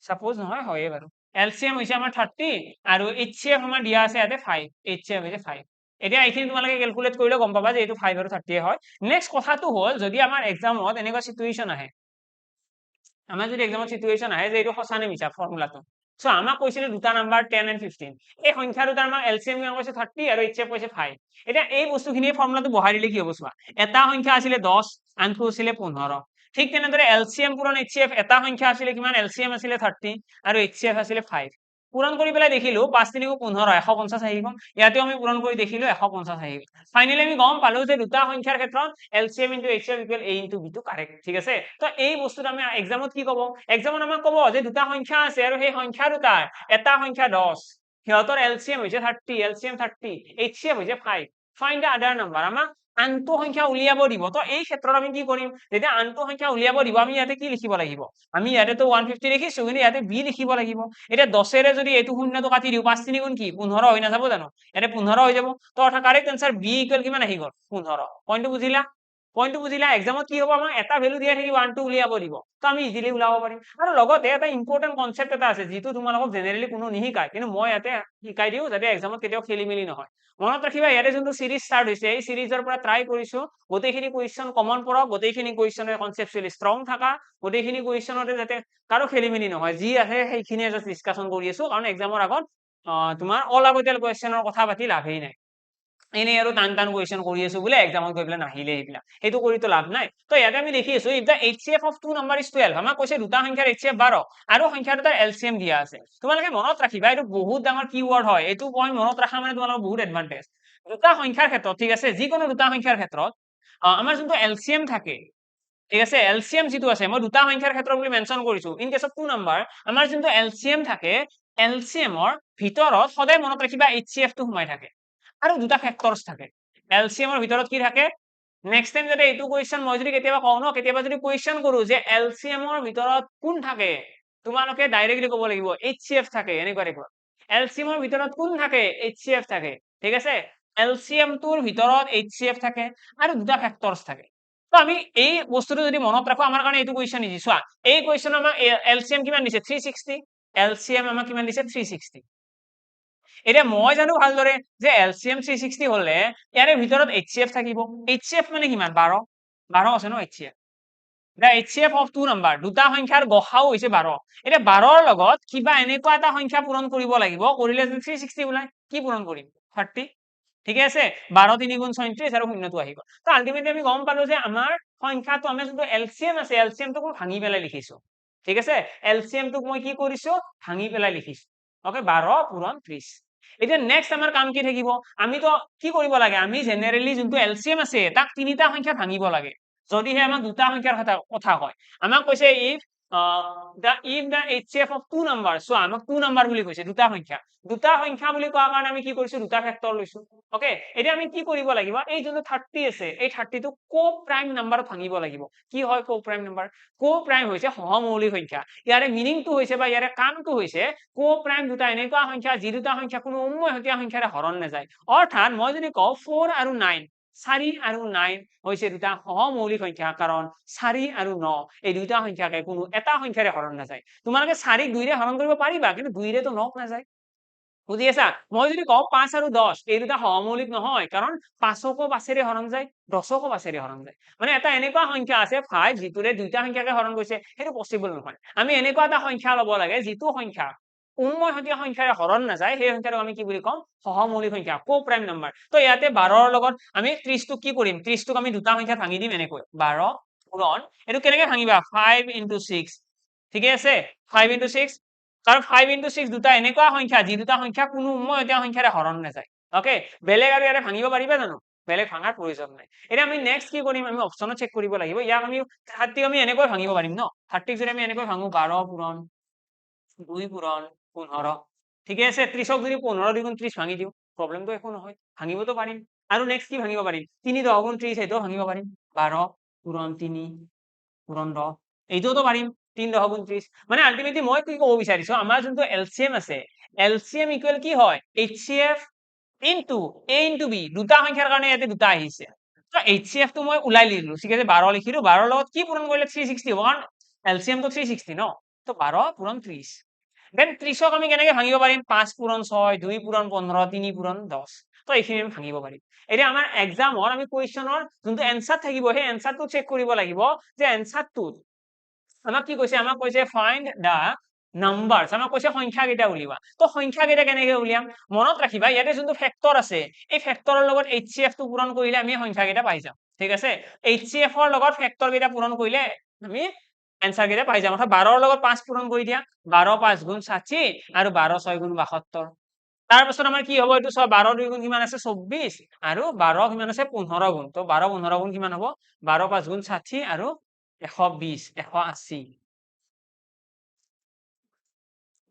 সাপোজ নহয় হয়ে বাৰু এলচিএম হৈছে আমাৰ 30 আৰু এইচচিএফ আমাৰ দিয়া আছে ইয়াতে 5 এইচচিএফ হৈছে 5 এতিয়া এইখিনি তোমালোকে ক্যালকুলেট কৰিলে গম পাবা যে এইটো 5 আৰু 30 হয় নেক্সট কথাটো হ'ল যদি আমাৰ এক্সামত এনেকুৱা সিচুৱেচন আহে আমাৰ যদি এক্সামত সিচুৱেচন আহে যে এইটো সঁচা নে মিছা ফৰ্মুলাটো সো আমাক কৈছিলে দুটা নাম্বাৰ 10 and 15 এই সংখ্যা দুটাৰ আমাৰ এলচিএম কিমান কৈছে 30 আৰু এইচচিএফ কৈছে 5 এতিয়া এই বস্তুখিনি ফৰ্মুলাটো বহাই দিলে কি হ'ব চোৱা এটা সংখ্যা আছিলে 10 আনটো আছিলে 15 ঠিক তেনেদৰে এলচিএম পূৰণ এইচচিএফ এটা সংখ্যা আছিলে কিমান এলচিএম আছিলে 30 আৰু এইচচিএফ আছিলে 5 পূৰণ কৰি পেলাই দেখিলো 5 3 15 150 আহিব ইয়াতেও আমি পূৰণ কৰি দেখিলো 150 আহিব ফাইনালি আমি গম পালো যে দুটা সংখ্যাৰ ক্ষেত্ৰত LCM into HCF equal a into b টো কাৰেক্ট ঠিক আছে তো এই বস্তুটো আমি এক্সামত কি ক'ব এক্সামত আমাক ক'ব যে দুটা সংখ্যা আছে আৰু সেই সংখ্যা দুটাৰ এটা সংখ্যা 10 সিহঁতৰ এলচিএম হৈছে 30 এলচিএম 30 এইচচিএফ হৈছে 5 ফাইন্ড দ্য আদাৰ নাম্বাৰ আমাক আনটো সংখ্যা উলিয়াব দিব তো এই ক্ষেত্ৰত আমি কি কৰিম যেতিয়া আনটো সংখ্যা উলিয়াব দিব আমি ইয়াতে কি লিখিব লাগিব আমি ইয়াতে তো 150 লিখিছো কিন্তু ইয়াতে b লিখিব লাগিব এটা 10 এৰে যদি এইটো শূন্যটো কাটি দিও 5 3 গুণ কি 15 হৈ নাযাব জানো ইয়াতে 15 হৈ যাব তো অৰ্থাৎ কাৰেক্ট আনসাৰ b ইকুৱেল কিমান আহি গল 15 পইণ্টটো বুজিলা এক্সামত কি হ'ব আমাক এটা ভ্যালু দিয়া থাকিব আনটো উলিয়াব দিব তো আমি ইজিলি উলাব পাৰিম আৰু লগতে এটা ইম্পৰ্টেন্ট কনসেপ্ট এটা আছে যেটো তোমালোকক জেনাৰেলি কোনো নিহিকায় কিন্তু মই ইয়াতে শিকাই দিও যাতে এক্সামত কেতিয়াও খেলিমেলি নহয় মনত ৰাখিবা ইয়াতে যোনটো সিৰিজ স্টাৰ্ট হৈছে এই সিৰিজৰ পৰা ট্ৰাই কৰিছো গোটেইখিনি কুৱেশ্যন কমন পৰক গোটেইখিনি কুৱেশ্যনৰ কনসেপচুৱেলি ষ্ট্ৰং থাকা গোটেইখিনি কুৱেশ্যনতে যাতে কাৰো খেলিমেলি নহয় যি আছে সেইখিনি জাস্ট ডিসকাশন কৰি আছো কাৰণ এক্সামৰ আগত তোমাৰ অলাগতিয়াল কুৱেশ্যনৰ কথা পাতি লাভেই নাই এনেই আৰু টান কুৱেশ্যন কৰি আছো বোলে এক্সামত গৈ পেলাই নাহিলে এইবিলাক সেইটো কৰিতো লাভ নাই তো ইয়াতে আমি দেখি আছো if the HCF of 2 number is 12 আমাক কৈছে দুটা সংখ্যাৰ এইচচিএফ 12 আৰু সংখ্যা দুটাৰ এলচিএম দিয়া আছে তোমালোকে মনত ৰাখিবা এইটো বহুত ডাঙৰ কিৱৰ্ড হয় এইটো পইণ্ট মনত ৰাখা মানে তোমালোকৰ বহুত এডভান্টেজ দুটা সংখ্যাৰ ক্ষেত্ৰত ঠিক আছে যিকোনো দুটা সংখ্যাৰ ক্ষেত্ৰত আমাৰ যোনটো এলচিএম থাকে ঠিক আছে এলচিএম যেটো আছে মই দুটা সংখ্যাৰ ক্ষেত্ৰত বুলি মেনশন কৰিছো ইন কেস অফ 2 নাম্বাৰ আমাৰ যোনটো এলচিএম থাকে এলচিএমৰ ভিতৰত সদায় মনত ৰাখিবা এইচচিএফ টো সোমাই থাকে আৰু দুটা ফ্যাক্টৰস থাকে এলচিএমৰ ভিতৰত কি থাকে নেক্সট টাইম যদি এইটো কোৱেশ্চন মই যদি কেতিয়াবা কওঁ ন কেতিয়াবা যদি কোৱেশ্চন কৰো যে এলচিএমৰ ভিতৰত কোন থাকে তোমালোকে ডাইৰেক্টলি ক'ব লাগিব এইচচিএফ থাকে এনেকুৱা টাইপৰ এলচিএমৰ ভিতৰত কোন থাকে এইচচিএফ থাকে ঠিক আছে এলচিএম টোৰ ভিতৰত এইচচিএফ থাকে আৰু দুটা ফ্যাক্টৰস থাকে তো আমি এই বস্তুটো যদি মনত ৰাখো আমাৰ কাৰণে এইটো কোৱেশ্চন ইজি চোৱা এই কোৱেশ্চন আমাক এলচিএম কিমান দিছে 360 এলচিএম আমাক কিমান দিছে 360 এতিয়া মই জানো ভালদৰে যে এলচিএম 360 হলে ইয়াৰে ভিতৰত এইচচিএফ থাকিব এইচচিএফ মানে কিমান 12 আছে ন এইচচিএফ দা এইচচিএফ অফ 2 নাম্বাৰ দুটা সংখ্যাৰ গসাও হৈছে 12 এতিয়া 12ৰ লগত কিবা এনেকুৱা এটা সংখ্যা পূৰণ কৰিব লাগিব কৰিলে যদি 360 ওলাই কি পূৰণ কৰিম 30 ঠিক আছে 12 3 গুণ 37 আৰু শূন্যটো আহি গল তো আলটিমেটলি আমি গম পালো যে আমাৰ সংখ্যাটো আমি যোনটো এলচিএম আছে এলচিএমটো ভাঙি পেলাই লিখিছো ঠিক আছে এলচিএমটোক মই কি কৰিছো ভাঙি পেলাই লিখিছো ওকে 12 পূৰণ 30 এতিয়া নেক্সট আমাৰ কাম কি থাকিব আমিতো কি কৰিব লাগে আমি জেনাৰেলি যোনটো এলচিএম আছে তাক তিনিটা সংখ্যা ভাঙিব লাগে যদিহে আমাক দুটা সংখ্যাৰ কথা কয় আমাক কৈছে if the HCF of 2 numbers so আমাক 2 নাম্বাৰ বুলি কৈছে দুটা সংখ্যা বুলি কোৱা কাৰণে আমি কি কৰিছো দুটা ফ্যাক্টৰ লৈছো ওকে এতিয়া আমি কি কৰিব লাগিব এই যোনটো 30 আছে এই 30 টো কো প্ৰাইম নাম্বাৰত ভাঙিব লাগিব কি হয় কো প্ৰাইম নাম্বাৰ কো প্ৰাইম হৈছে সহমৌলিক সংখ্যা ইয়াৰে মিনিংটো হৈছে বা ইয়াৰে কামটো হৈছে কো প্ৰাইম দুটা এনেকুৱা সংখ্যা যি দুটা সংখ্যা কোনো উমৈহতীয়া সংখ্যাৰে হৰণ নাযায় অৰ্থাৎ মই যদি কওঁ 4 আৰু 9 4 আৰু 9 হৈছে দুটা সহমৌলিক সংখ্যা কাৰণ 4 আৰু 9 এই দুটা সংখ্যাকে কোনো এটা সংখ্যাৰে হৰণ নাযায় তোমালোকে 4 ক 2 ৰে হৰণ কৰিব পাৰিবা কিন্তু 2 ৰে তো 9 নাযায় বুজি আছা মই যদি কওঁ 5 আৰু 10 এই দুটা সহমৌলিক নহয় কাৰণ 5 কো 5 ৰে হৰণ যায় 10 কো 5 ৰে হৰণ যায় মানে এটা এনেকুৱা সংখ্যা আছে 5 যিটোৰে দুইটা সংখ্যাকে হৰণ কৰিছে সেইটো পসিবল নহয় আমি এনেকুৱা এটা সংখ্যা লব লাগে যিটো সংখ্যা উমৈহতীয়া সংখ্যাৰে হৰণ নাযায় সেই সংখ্যাটো আমি কি বুলি কম সহমৌলিক সংখ্যা কো প্ৰাইম নাম্বাৰ তো ইয়াতে 12 ৰ লগত আমি 30 টো কি কৰিম 30 টোক আমি দুটা সংখ্যা ভাঙি দিম এনেকৈ 12 পূৰণ এটো কেনেকৈ ভাঙিবা 5 * 6 ঠিক আছে 5 * 6 কাৰণ 5 * 6 দুটা এনেকুৱা সংখ্যা যি দুটা সংখ্যা কোনো উমৈহতীয়া সংখ্যাৰে হৰণ নাযায় ওকে বেলেগ আৰু ইয়াৰে ভাঙিব পাৰিবা জানো বেলেগ ভাঙাৰ প্ৰয়োজন নাই এতিয়া আমি নেক্সট কি কৰিম আমি অপচনত চেক কৰিব লাগিব ইয়াক আমি 30 আমি এনেকৈ ভাঙিব পাৰিম ন 30 যদি আমি এনেকৈ ভাঙো 12 পূৰণ 2 পূৰণ 15 ঠিক আছে 30ক যদি 15 দ্বিগুণ 30 ভাঙি দিও প্ৰবলেমটো একো নহয় ভাঙিবতো পাৰিম আৰু নেক্সট কি ভাঙিব পাৰিম 3 10 গুণ 30 এইটো ভাঙিব পাৰিম 12 পূৰণ 3 পূৰণ 10 এইটোতো পাৰিম 3 10 গুণ 30 মানে আলটিমেটলি মই কি ক'ব বিচাৰিছো আমাৰ যোনটো এলচিএম আছে এলচিএম ইকুৱেল কি হয় এইচচিএফ ইনটু a ইনটু b দুটা সংখ্যাৰ কাৰণে ইয়াতে দুটা আহিছে তো এইচচিএফ টো মই উলাই লিখিলো ঠিক আছে 12 লিখিলো 12 লগত কি পূৰণ কৰিলে 360 হ'ব কাৰণ এলচিএম তো 360 ন তো 12 পূৰণ 30 দেন 30ক আমি কেনেকে ভাঙিব পাৰিম 5 পূৰণ 6 2 পূৰণ 15 3 পূৰণ 10 তো এইখিনি আমি ভাঙিব পাৰিম এতিয়া আমাৰ এক্সামৰ আমি কুৱেশ্যনৰ যোনটো এনসাৰ থাকিব সেই এনসাৰটো চেক কৰিব লাগিব যে এনসাৰটো আমাক কি কৈছে আমাক কৈছে ফাইন্ড দা নাম্বাৰছ আমাক কৈছে সংখ্যা কেইটা উলিওৱা তো সংখ্যা কেইটা কেনেকে উলিয়াম মনত ৰাখিবা ইয়াতে যোনটো ফেক্টৰ আছে এই ফেক্টৰৰ লগত HCF টো পূৰণ কৰিলে আমি সংখ্যা কেইটা পাই যাম ঠিক আছে HCF ৰ লগত ফেক্টৰ কেইটা পূৰণ কৰিলে আমি এনসাৰ কেইটা পাই যাম অৰ্থাৎ 12 ৰ লগত 5 পূৰণ কৰি দিয়া 12 5 গুণ 60 আৰু 12 6 গুণ 72 তাৰ পাছত আমাৰ কি হ'ব এইটো 12 2 গুণ কিমান আছে 24 আৰু 12 কিমান আছে 15 গুণ তো 12 15 গুণ কিমান হ'ব 12 5 গুণ 60 আৰু 120 180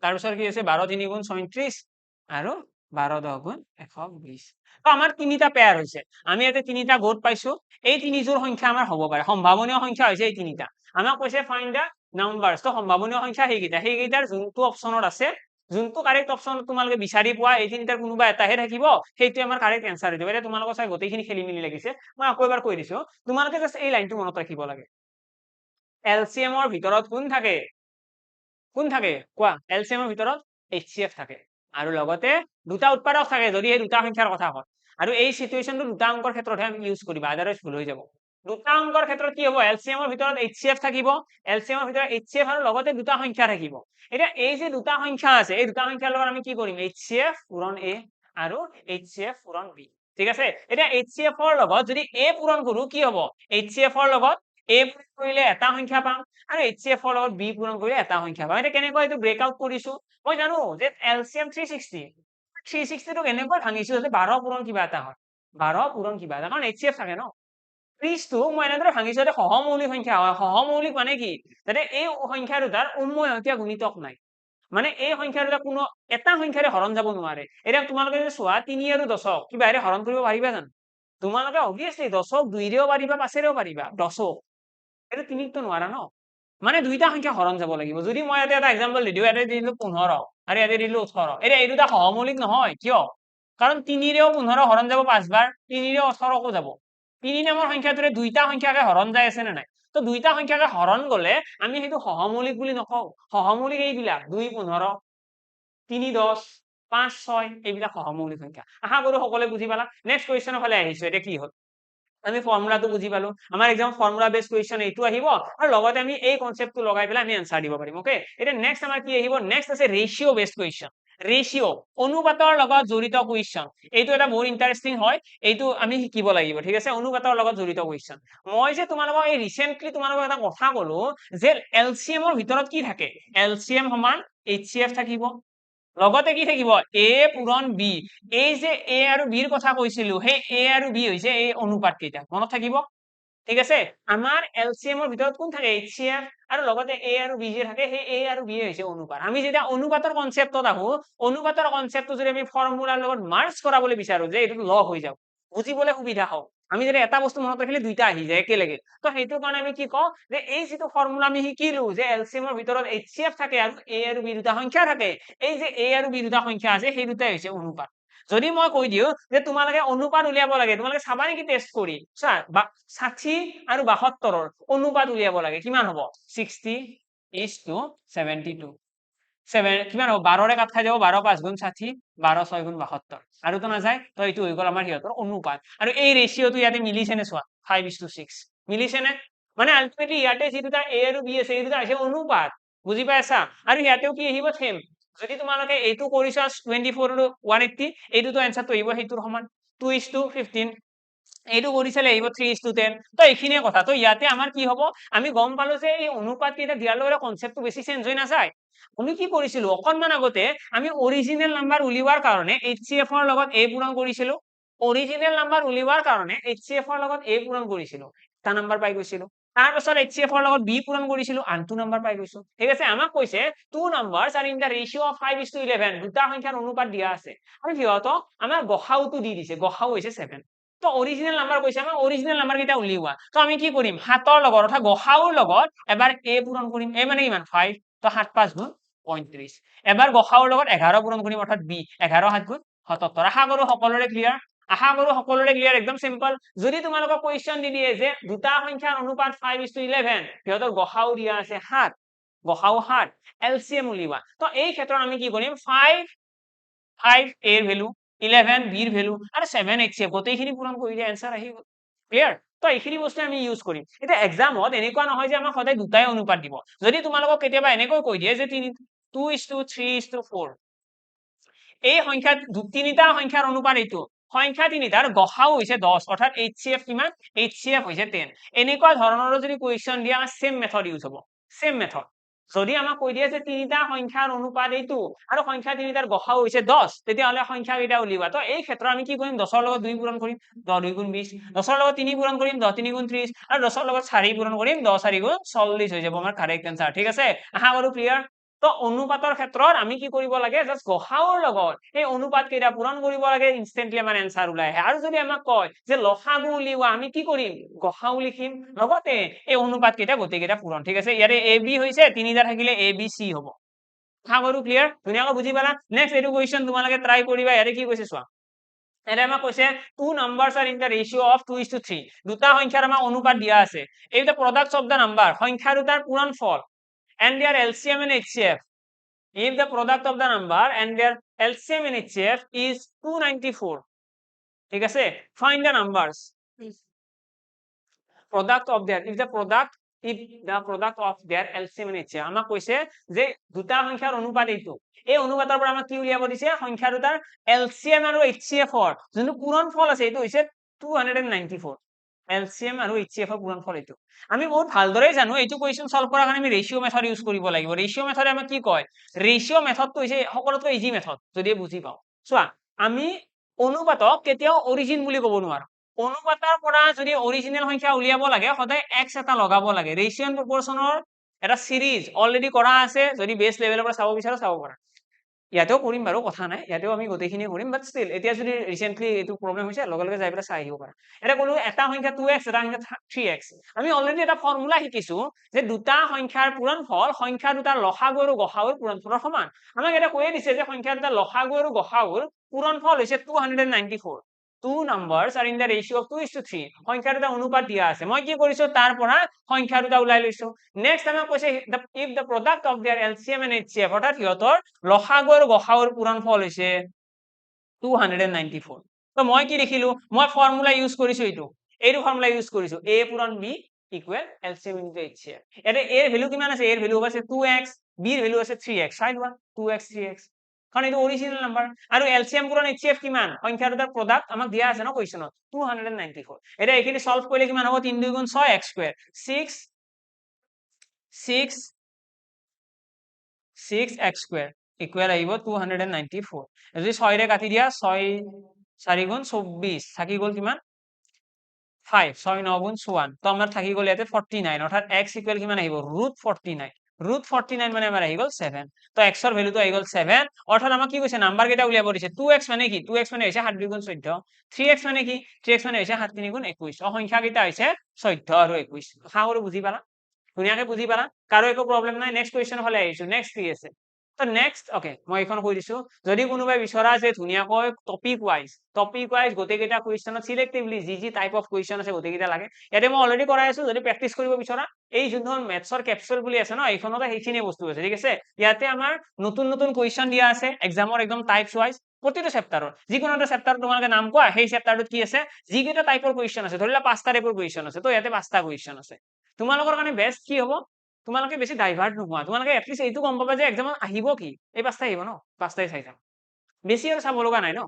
তাৰপিছত কি আছে 12 3 গুণ 36 আৰু 12 10 গুণ 120 তো আমাৰ তিনিটা পেয়াৰ হৈছে আমি ইয়াতে তিনিটা গোট পাইছো এই তিনিযোৰ সংখ্যা আমাৰ হ'ব পাৰে সম্ভাৱনীয় সংখ্যা হৈছে এই তিনিটা আমাক কৈছে ফাইন্ড দা নাম্বাৰছ তো সম্ভাৱনীয় সংখ্যা সেইকেইটাৰ যোনটো অপচনত আছে যোনটো কাৰেক্ট অপচন তোমালোকে বিচাৰি পোৱা এই তিনিটাৰ কোনোবা এটাহে থাকিব সেইটো আমাৰ কাৰেক্ট এনসাৰ হৈ যাব এতিয়া তোমালোকৰ চাই গোটেইখিনি খেলি মেলি লাগিছে মই আকৌ এবাৰ কৈ দিছো তোমালোকে জাষ্ট এই লাইনটো মনত ৰাখিব লাগে LCM ৰ ভিতৰত কোন থাকে কোৱা LCM ৰ ভিতৰত HCF থাকে আৰু লগতে দুটা উৎপাদক থাকে যদি এই দুটা সংখ্যাৰ কথা কয় আৰু এই সিচুৱেচনটো দুটা অংকৰ ক্ষেত্ৰতহে আমি ইউজ কৰিবা আদাৰৱাইজ ভুল হৈ যাব দুটা অংকৰ ক্ষেত্ৰত কি হ'ব LCM ৰ ভিতৰত HCF থাকিব LCM ৰ ভিতৰত HCF আৰু লগতে দুটা সংখ্যা থাকিব এতিয়া এই যে দুটা সংখ্যা আছে এই দুটা সংখ্যাৰ লগত আমি কি কৰিম HCF পূৰণ A আৰু HCF পূৰণ B ঠিক আছে এতিয়া HCF ৰ লগত যদি A পূৰণ কৰো কি হ'ব HCF ৰ লগত A পূৰণ কৰিলে এটা সংখ্যা পাম আৰু HCF ৰ লগত B পূৰণ কৰিলে এটা সংখ্যা পাম এতিয়া কেনেকৈ এইটো ব্ৰেকআউট কৰিছো মই জানো যে LCM 360 টো কেনেকৈ ভাঙিছো যে 12 পূৰণ কিবা এটা হয় 12 পূৰণ কিবা এটা কাৰণ HCF থাকে ন 30 টো মই এনেদৰে ভাঙিছো যে সহমৌলিক সংখ্যা হয় সহমৌলিক মানে কি যাতে এই সংখ্যা দুটাৰ উমৈহতীয়া গুণিতক নাই মানে এই সংখ্যা দুটা কোনো এটা সংখ্যাৰে হৰণ যাব নোৱাৰে এতিয়া তোমালোকে যদি চোৱা 3 আৰু 10ক কিবাৰে হৰণ কৰিব পাৰিবা জানো তোমালোকে অবভিয়াসলি 10ক 2ৰেও পাৰিবা 5ৰেও পাৰিবা 10ক এটা 3টো নোৱাৰা ন মানে দুইটা সংখ্যা হৰণ যাব লাগিব যদি মই ইয়াতে এটা এক্সাম্পল দি দিওঁ ইয়াতে দিলো 15 আৰু ইয়াতে দিলো 18 এতিয়া এই দুটা সহমৌলিক নহয় কিয় কাৰণ 3ৰেও 15 হৰণ যাব 5 বাৰ 3ৰেও 18কো যাব 3 নম্বৰ সংখ্যাটোৰে দুইটা সংখ্যাকে হৰণ যায় আছে নে নাই তো দুইটা সংখ্যাকে হৰণ গলে আমি সেইটো সহমৌলিক বুলি নকওঁ সহমৌলিক এইবিলাক 2 15 3 10 5 6 এইবিলাক সহমৌলিক সংখ্যা আশা কৰো সকলোৱে বুজি পালা নেক্সট কুৱেশ্যনৰ ফালে আহিছো এতিয়া কি হ'ল আমি ফৰ্মুলাটো বুজি পালো আমাৰ এক্সাম ফৰ্মুলা বেস কুৱেশ্যন এইটো আহিব আৰু লগতে আমি এই কনসেপ্টটো লগাই পেলাই আমি আনসাৰ দিব পাৰিম ওকে এটা নেক্সট আমাৰ কি আহিব নেক্সট আছে ৰেশিও বেস কুৱেশ্যন ৰেশিও অনুপাতৰ লগত জড়িত কুৱেশ্যন এইটো এটা বহুত ইন্টাৰেষ্টিং হয় এইটো আমি শিকিব লাগিব ঠিক আছে অনুপাতৰ লগত জড়িত কুৱেশ্যন মই যে তোমালোকক এই ৰিসেন্টলি তোমালোকক এটা কথা কলো যে LCM ৰ ভিতৰত কি থাকে LCM সমান HCF থাকিব লগতে কি থাকিব A পূৰণ B এই যে A আৰু B ৰ কথা কৈছিলো সেই A আৰু B হৈছে এই অনুপাত কেইটা মনত থাকিব ঠিক আছে আমাৰ LCM ৰ ভিতৰত কোন থাকে HCF আৰু লগতে A আৰু B যে থাকে সেই A আৰু B হৈছে অনুপাত আমি যেতিয়া অনুপাতৰ কনসেপ্টত আহো অনুপাতৰ কনসেপ্টটো যদি আমি ফৰ্মুলাৰ লগত মাৰ্জ কৰাবলৈ বিচাৰো যে এইটো লগ হৈ যাওক বুজিবলৈ সুবিধা হওক আমি যদি এটা বস্তু মনত ৰাখিলে দুইটা আহি যায় একেলগে তো সেইটো কাৰণে আমি কি কওঁ যে এই যিটো ফৰ্মুলা আমি শিকিলো যে LCM ৰ ভিতৰত HCF থাকে আৰু A আৰু B দুটা সংখ্যা থাকে এই যে A আৰু B দুটা সংখ্যা আছে সেই দুটাই হৈছে অনুপাত যদি মই কৈ দিও যে তোমালোকে অনুপাত উলিয়াব লাগে তোমালোকে চাবা নেকি টেস্ট কৰি চা 60 আৰু 72ৰ অনুপাত উলিয়াব লাগে কিমান হ'ব 60:72 কিমান হ'ব 12ৰে কাট খাই যাব 12 5 গুণ 60 12 6 গুণ 72 আৰু তো নাযায় তো এইটো হৈ গ'ল আমাৰ সিহঁতৰ অনুপাত আৰু এই ৰেশিওটো ইয়াতে মিলিছে নে চোৱা 5:6 মিলিছে নে মানে আলটিমেটলি ইয়াতে যি দুটা A আৰু B আছে এই দুটা আছে অনুপাত বুজি পাইছা আৰু ইয়াতেও কি আহিব সেম যদি তোমালোকে এইটো কৰিছা 24 আৰু 180 এইটোতো এনসাৰটো আহিব সেইটোৰ সমান 2:15 এইটো কৰি চালে আহিব 3:10 তো এইখিনিয়ে কথা তো ইয়াতে আমাৰ কি হ'ব আমি গম পালো যে এই অনুপাত কেইটা দিয়াৰ লগে কনসেপ্টটো বেছি চেঞ্জ হৈ নাযায় আমি কি কৰিছিলো অকনমান আগতে আমি অৰিজিনেল নাম্বাৰ উলিওৱাৰ কাৰণে HCF ৰ লগত A পূৰণ কৰিছিলো অৰিজিনেল নাম্বাৰ উলিওৱাৰ কাৰণে HCF ৰ লগত A পূৰণ কৰিছিলো এটা নাম্বাৰ পাই গৈছিলো তাৰ পাছত HCF ৰ লগত B পূৰণ কৰিছিলো আনটো নাম্বাৰ পাই গৈছো ঠিক আছে আমাক কৈছে two numbers are in the ratio of 5:11 দুটা সংখ্যাৰ অনুপাত দিয়া আছে আৰু সিহঁতক আমাৰ গসাউটো দি দিছে গসাউ হৈছে 7 তো অৰিজিনেল নাম্বাৰ কৈছে আমাৰ অৰিজিনেল নাম্বাৰ কেইটা উলিওৱা তো আমি কি কৰিম 7ৰ লগত অৰ্থাৎ গসাউৰ লগত এবাৰ A পূৰণ কৰিম A মানে কিমান 5 তো 7 5 গুণ 35 এবাৰ গসাউৰ লগত 11 পূৰণ কৰিম অৰ্থাৎ B 11 7 গুণ 77 আশা কৰো সকলোৰে ক্লিয়াৰ একদম সিম্পল যদি তোমালোকক কোৱেশ্চন দি দিয়ে যে দুটা সংখ্যাৰ অনুপাত 5:11 সিহঁতৰ গসাউ দিয়া আছে 7 গসাউ 7 এলচিএম উলিওৱা তো এই ক্ষেত্ৰত আমি কি কৰিম 5 এৰ ভ্যালু 11 বিৰ ভ্যালু আৰু 7 HCF গোটেইখিনি পূৰণ কৰিলে आंसर আহি গ'ল ক্লিয়াৰ তো এইখিনি বস্তু আমি ইউজ কৰিম এটা এক্সামত এনেকুৱা নহয় যে আমাক সদায় দুটাই অনুপাত দিব যদি তোমালোকক কেতিয়াবা এনেকৈ কৈ দিয়ে যে 2:3:4 এই সংখ্যা তিনিটা সংখ্যাৰ অনুপাত এইটো সংখ্যা তিনিটাৰ গসাউ হৈছে 10 অৰ্থাৎ HCF কিমান HCF হৈছে 10 এনেকুৱা ধৰণৰ যদি কোৱেশ্চন দিয়া সেম মেথড ইউজ হ'ব সেম মেথড যদি আমাক কৈ দিয়ে যে তিনিটা সংখ্যাৰ অনুপাত এইটো আৰু সংখ্যা তিনিটাৰ গসাউ হৈছে 10 তেতিয়াহলে সংখ্যা কেইটা উলিওৱা তো এই ক্ষেত্ৰত আমি কি কৰিম 10ৰ লগত 2 পূৰণ কৰিম 10 2 গুণ 20 10ৰ লগত 3 পূৰণ কৰিম 10 3 গুণ 30 আৰু 10ৰ লগত 4 পূৰণ কৰিম 10 4 গুণ 40 হৈ যাব আমাৰ কাৰেক্ট আনসাৰ ঠিক আছে আশা কৰো ক্লিয়াৰ তো অনুপাতৰ ক্ষেত্ৰত আমি কি কৰিব লাগে জাস্ট গসাউৰ লগত এই অনুপাত কেইটা পূৰণ কৰিব লাগে ইনস্ট্যান্টলি আমাৰ आंसर ওলাই আহে আৰু যদি আমাক কয় যে লসাগু উলিওৱা আমি কি কৰিম গসাউ লিখিম লগতে এই অনুপাত কেইটা গোটেই কেইটা পূৰণ ঠিক আছে ইয়াৰে এ বি হৈছে তিনিটা থাকিলে এ বি সি হ'ব আশা কৰো ক্লিয়াৰ ধুনীয়াকৈ বুজি পালা নেক্সট এইটো কোৱেশ্চন তোমালোকে ট্ৰাই কৰিবা ইয়াৰে কি কৈছে চোৱা এটা আমাক কৈছে two numbers are in the ratio of 2:3 দুটা সংখ্যাৰ আমাক অনুপাত দিয়া আছে এই the products of the number সংখ্যা দুটাৰ পূৰণফল and their LCM and HCF if the product of the number and their LCM and HCF is 294 ঠিক আছে find the numbers product of their if the product of their LCM and HCF আমাক কৈছে যে দুটা সংখ্যাৰ অনুপাত এইটো এই অনুপাতৰ পৰা আমাক কি উলিয়াব দিছে সংখ্যা দুটাৰ LCM আৰু HCF ৰ যোনটো পূৰণফল আছে এইটো হৈছে 294 LCM আৰু HCF ৰ পূৰণফল এইটো আমি বহুত ভালদৰে জানো এইটো কোৱেশ্চন সলভ কৰাৰ কাৰণে আমি ৰেশিও মেথড ইউজ কৰিব লাগিব ৰেশিও মেথডে আমাক কি কয় ৰেশিও মেথডটো হৈছে সকলোতকৈ ইজি মেথড যদি বুজি পাও চোৱা আমি অনুপাতক কেতিয়াও অৰিজিন বুলি ক'ব নোৱাৰো অনুপাতৰ পৰা যদি অৰিজিনেল সংখ্যা উলিয়াব লাগে সদায় x এটা লগাব লাগে ৰেশিও এণ্ড প্ৰপৰচনৰ এটা সিৰিজ অলৰেডি কৰা আছে যদি বেস লেভেলৰ পৰা চাব বিচাৰো চাব পাৰা ইয়াতেও কৰিম বাৰু কথা নাই ইয়াতেও আমি গোটেইখিনি কৰিম বাট ষ্টিল এতিয়া যদি ৰিসেন্টলি এইটো প্ৰবলেম হৈছে লগে লগে যাই পেলাই চাই আহিব পাৰা এটা ক'লো এটা সংখ্যা 2x এটা সংখ্যা 3x আমি অলৰেডি এটা ফৰ্মুলা শিকিছো যে দুটা সংখ্যাৰ পূৰণফল সংখ্যা দুটাৰ লসাগু আৰু গসাউৰ পূৰণফলৰ সমান আমাক এটা কৈয়ে দিছে যে সংখ্যা দুটাৰ লসাগু আৰু গসাউৰ পূৰণফল হৈছে 294 two numbers are in the ratio of 2:3 সংখ্যা দুটা অনুপাত দিয়া আছে মই কি কৰিছো তাৰ পৰা সংখ্যা দুটা উলাই লৈছো নেক্সট আমাক কৈছে if the product of their LCM and HCF অৰ্থাৎ ইহতৰ লসাগু আৰু গসাউৰ পূৰণফল হৈছে 294 তো মই কি দেখিলো মই ফৰ্মুলা ইউজ কৰিছো এইটো ফৰ্মুলা ইউজ কৰিছো a পূৰণ b equal LCM into HCF এতে a এৰ ভ্যালু কিমান আছে a এৰ ভ্যালু আছে 2x b এৰ ভ্যালু আছে 3x চাই লোৱা 2x 3x কাৰণ এটা অৰিজিনাল নাম্বাৰ আৰ এলসিএম পূৰণ এইচসিএফ কিমান সংখ্যা দুটাৰ প্ৰোডাক্ট আমাক দিয়া আছে ন কোৱেশ্চনত 294 এটা এইখিনি সলভ কৰিলে কিমান হ'ব 3 2 গুণ 6 x square 6 x square equal আহিব 294 যদি 6 ৰে কাটি দিয়া 6 4 গুণ 24 থাকি গ'ল কিমান 5 6 9 গুণ 1 তো আমাৰ থাকি গ'ল ইয়াতে 49 অৰ্থাৎ x ইকুয়াল কিমান আহিব √49 √49 মানে আমাৰ আহি গ'ল 7 তো x ৰ ভ্যালুটো আহি গ'ল 7 অৰ্থাৎ আমাক কি কৈছে নাম্বাৰ কেইটা উলিয়াব দিছে 2x মানে কি 2x মানে হৈছে 7 2 গুণ 14 3x মানে কি 3x মানে হৈছে 7 3 গুণ 21 সংখ্যা কেইটা হৈছে 14 আৰু 21 আশা কৰো বুজি পালা ধুনীয়াকৈ বুজি পালা কাৰো একো প্ৰবলেম নাই নেক্সট কোৱেশ্চন হলে আহিছো নেক্সট কি আছে তো নেক্সট ওকে মই এখন কৈ দিছো যদি কোনোবাই বিচৰা আছে ধুনীয়াকৈ টপিক ওয়াইজ গোটেই কেইটা কোৱেশ্চনত সিলেক্টিভলি যি টাইপ অফ কোৱেশ্চন আছে গোটেই কেইটা লাগে ইয়াতে মই অলৰেডি কৰাই আছো যদি প্ৰেক্টিস কৰিব বিচৰা এই যোনখন মেথছৰ ক্যাপসুল বুলি আছে ন এইখনতে সেইখিনি বস্তু আছে ঠিক আছে ইয়াতে আমাৰ নতুন নতুন কোৱেশ্চন দিয়া আছে এক্সামৰ একদম টাইপস ওয়াইজ প্ৰতিটো চেপ্টাৰৰ যিকোনো এটা চেপ্টাৰ তোমালোকে নাম কোৱা সেই চেপ্টাৰটোত কি আছে যি কেইটা টাইপৰ কোৱেশ্চন আছে ধৰিলা 5টা টাইপৰ কোৱেশ্চন আছে তো ইয়াতে 5টা কোৱেশ্চন আছে তোমালোকৰ কাৰণে বেষ্ট কি হ'ব তোমালোকে বেছি ডাইভাৰ্ট নোহোৱা তোমালোকে এটলিষ্ট এইটো গম পাবা যে এক্সামত আহিব কি এই 5টা আহিব ন 5টাই চাই যাম বেছি আৰু চাব লগা নাই ন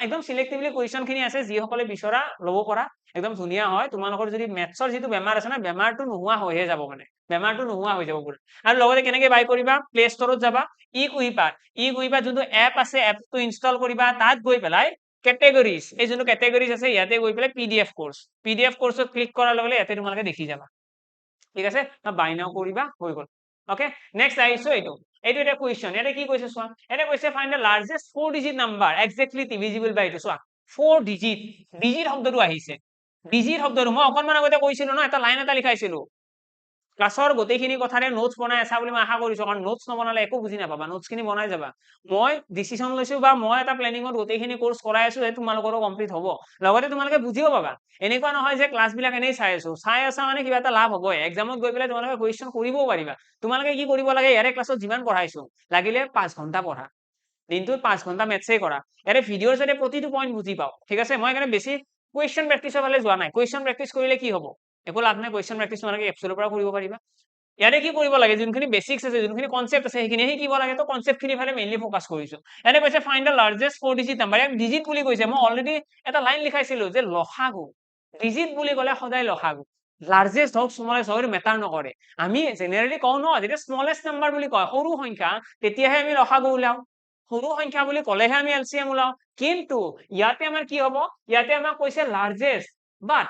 একদম সিলেক্টিভলি কোৱেশ্চন খিনি আছে যি সকলে বিচৰা লব পৰা একদম ধুনীয়া হয় তোমালোকৰ যদি মেথছৰ যেটো বেমাৰ আছে না বেমাৰটো নোহোৱা হৈয়ে যাব মানে বেমাৰটো নোহোৱা হৈ যাব পুৰা আৰু লগতে কেনেকৈ বাই কৰিবা প্লে ষ্টৰত যাবা ই-কুইপাত যোনটো এপ আছে এপটো ইনষ্টল কৰিবা তাত গৈ পেলাই কেটেগৰিজ এই যোনটো কেটেগৰিজ আছে ইয়াতে গৈ পেলাই পিডিএফ কোৰ্সত ক্লিক কৰাৰ লগে লগে ইয়াতে তোমালোকে দেখি যাবা ঠিক আছে বাই নাও কৰিবা হৈ গল ওকে নেক্সট আহিছো এইটো এটা কোৱেশ্চন এটা কি কৈছে চোৱা এটা কৈছে find the largest 4 digit number exactly divisible by এইটো চোৱা 4 ডিজিট শব্দটো আহিছে ডিজিট শব্দটো মই অকনমান আগতে কৈছিলো ন এটা লাইন এটা লিখাইছিলো ক্লাছৰ গোটেইখিনি কথাৰে নোটছ বনাই আছা বুলি মই আশা কৰিছো, কাৰণ নোটছ নবনালে একো বুজি নাপাবা, নোটছখিনি বনাই যাবা। মই ডিচিশ্যন লৈছো বা মই এটা প্লেনিঙত গোটেইখিনি কোৰ্চ কৰাই আছো, যে তোমালোকৰো কমপ্লিট হ'ব, লগতে তোমালোকে বুজিও পাবা। এনেকুৱা নহয় যে ক্লাছ বিলাক এনেই চাই আছো, চাই আছা মানে কিবা এটা লাভ হ'বই, এক্সামত গৈ পেলাই তোমালোকে কুৱেশ্যন কৰিবও পাৰিবা। তোমালোকে কি কৰিব লাগে, ইয়াৰে ক্লাছত যিমান পঢ়াইছো লাগিলে 5 ঘণ্টা পঢ়া, দিনটোত 5 ঘণ্টা মেথছেই কৰা, ইয়াৰে ভিডিঅ'ৰ যাতে প্ৰতিটো পইণ্ট বুজি পাওঁ, ঠিক আছে। মই সেইকাৰণে বেছি কুৱেশ্যন প্ৰেক্টিছৰ ফালে যোৱা নাই। কুৱেশ্যন প্ৰেক্টিছ কৰিলে কি হ'ব, একো লাভ নাই। কুৱেশ্যন প্ৰেক্টিছ তোমালোকে এপছৰ পৰা কৰিব পাৰিবা। ইয়াতে কি কৰিব লাগে, যোনখিনি বেচিক্স আছে, যোনখিনি কনচেপ্ট আছে, সেইখিনি শিকিব লাগে। তো কনচেপ্ট খিনিৰ ফালে মেইনলি ফ'কাছ কৰিছো। ইয়াতে কৈছে find the largest 4 digit number, ইয়াক ডিজিট বুলি কৈছে। মই অলৰেডি এটা লাইন লিখাইছিলো যে লসাগু, ডিজিট বুলি ক'লে সদায় লসাগু, লাৰ্জেষ্ট হওক স্মলেষ্ট হওক মেটাৰ নকৰে। আমি জেনেৰেলি কওঁ ন, যেতিয়া স্মলেষ্ট নাম্বাৰ বুলি কয়, সৰু সংখ্যা, তেতিয়াহে আমি লসাগু উলিয়াও। সৰু সংখ্যা বুলি ক'লেহে আমি এলচিএম ওলাও। কিন্তু ইয়াতে আমাৰ কি হ'ব, ইয়াতে আমাক কৈছে লাৰ্জেষ্ট, বাট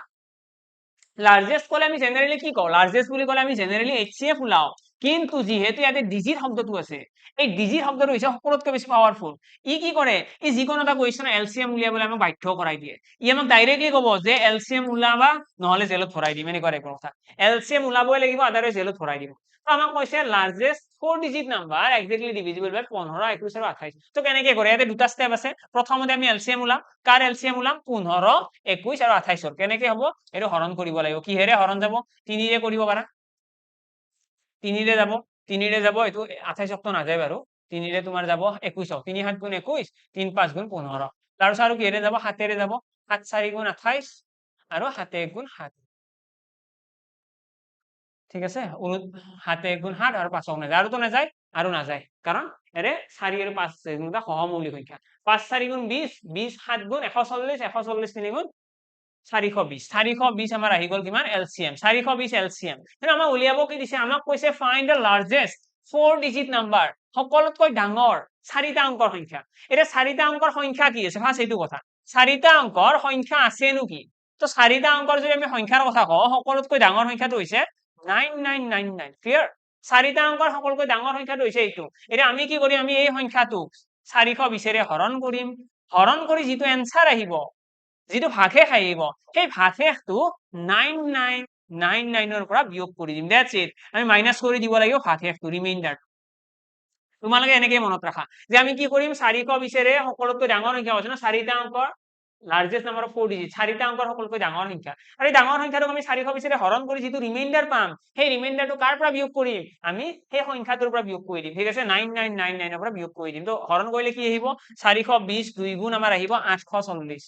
লাৰ্জেষ্ট ক'লে আমি জেনেৰেলি কি কওঁ, লাৰ্জেষ্ট বুলি ক'লে আমি জেনেৰেলি এইচচিএফ ওলাও। কিন্তু যিহেতু ইয়াতে ডিজিট শব্দটো আছে, এই ডিজিট শব্দটো হৈছে সকলোতকৈ বেছি পাৱাৰফুল। ই কি কৰে, ই যিকোনো এটা কুৱেশ্যন এলচিএম উলিয়াবলৈ আমাক বাধ্য কৰাই দিয়ে। ই আমাক ডাইৰেক্টলি ক'ব যে এলচিএম ওলাবা, নহ'লে জেলত ভৰাই দিম, এনেকুৱা টাইপৰ কথা। এলচিএম ওলাবই লাগিব, আদাৰৱাইজ জেলত ভৰাই দিব। তো আমাক কৈছে largest 4 digit number exactly divisible by 15, 21 আৰু 28। তো কেনেকে কৰে, ইয়াতে দুটা ষ্টেপ আছে। প্ৰথমতে আমি এলচিএম ওলাম, কাৰ এলচিএম ওলাম, 15, 21 আৰু 28। কেনেকে হ'ব, এইটো হৰণ কৰিব লাগিব। কিহেৰে হৰণ যাব, 3ৰে কৰিব পাৰা, 3ৰে যাব, 3ৰে যাব, এইটো 28 তো নাযায় বাৰু। 3ৰে তোমাৰ যাব 21, 3 7 গুণ 21, 3 5 গুণ 15। তাৰপিছত আৰু কিহেৰে যাব, 7ৰে যাব, 7 4 গুণ 28 আৰু 7 1 গুণ 7। ঠিক আছে, 7 1 গুণ 7 আৰু 5 নাযায়, আৰু তো নাযায়, আৰু নাযায়, কাৰণ এৰে 4 আৰু 5 যেনেকুৱা সহমৌলিক সংখ্যা। 5 4 গুণ 20, 20 7 গুণ 140, 140 3 গুণ 420, 420 আমাৰ আহি গ'ল কিমান, এলচিএম, 420 এলচিএম। কিন্তু আমাক উলিয়াব কি দিছে, আমাক কৈছে find the largest 4 digit number, সকলোতকৈ ডাঙৰ 4টা অংকৰ সংখ্যা। এতিয়া 4টা অংকৰ সংখ্যা কি আছে, ফাৰ্ষ্ট এইটো কথা, 4টা অংকৰ সংখ্যা আছেনো কি। তো 4টা অংকৰ যদি আমি সংখ্যাৰ কথা কওঁ, সকলোতকৈ ডাঙৰ সংখ্যাটো হৈছে 9999, ক্লিয়াৰ। 4টা অংকৰ সকলোতকৈ ডাঙৰ সংখ্যাটো হৈছে এইটো। এতিয়া আমি কি কৰিম, আমি এই সংখ্যাটোক 420ৰে হৰণ কৰিম, হৰণ কৰি যিটো এনসাৰ আহিব, যিটো ভাগশেষ আহিব, সেই ভাগশেষটো 9999ৰ পৰা বিয়োগ কৰি দিম, দ্যাটছ ইট। আমি মাইনাছ কৰি দিব লাগিব ভাগশেষটো, ৰিমাইণ্ডাৰ। তোমালোকে এনেকে মনত ৰাখা যে আমি কি কৰিম, 420ৰে সকলোতকৈ ডাঙৰ সংখ্যা হৈছে ন, 4টা অংকৰ লাৰ্জেষ্ট নাম্বাৰ অফ 4 ডিজিট, 4টা অংকৰ সকলোতকৈ ডাঙৰ সংখ্যা। আৰু এই ডাঙৰ সংখ্যাটোক আমি 420ৰে হৰণ কৰি যিটো ৰিমাইণ্ডাৰ পাম, সেই ৰিমাইণ্ডাৰটো কাৰ পৰা বিয়োগ কৰিম, আমি সেই সংখ্যাটোৰ পৰা বিয়োগ কৰি দিম। ঠিক আছে, 9999ৰ পৰা বিয়োগ কৰি দিম। তো হৰণ কৰিলে কি আহিব, 420 2 গুণ আমাৰ আহিব 840,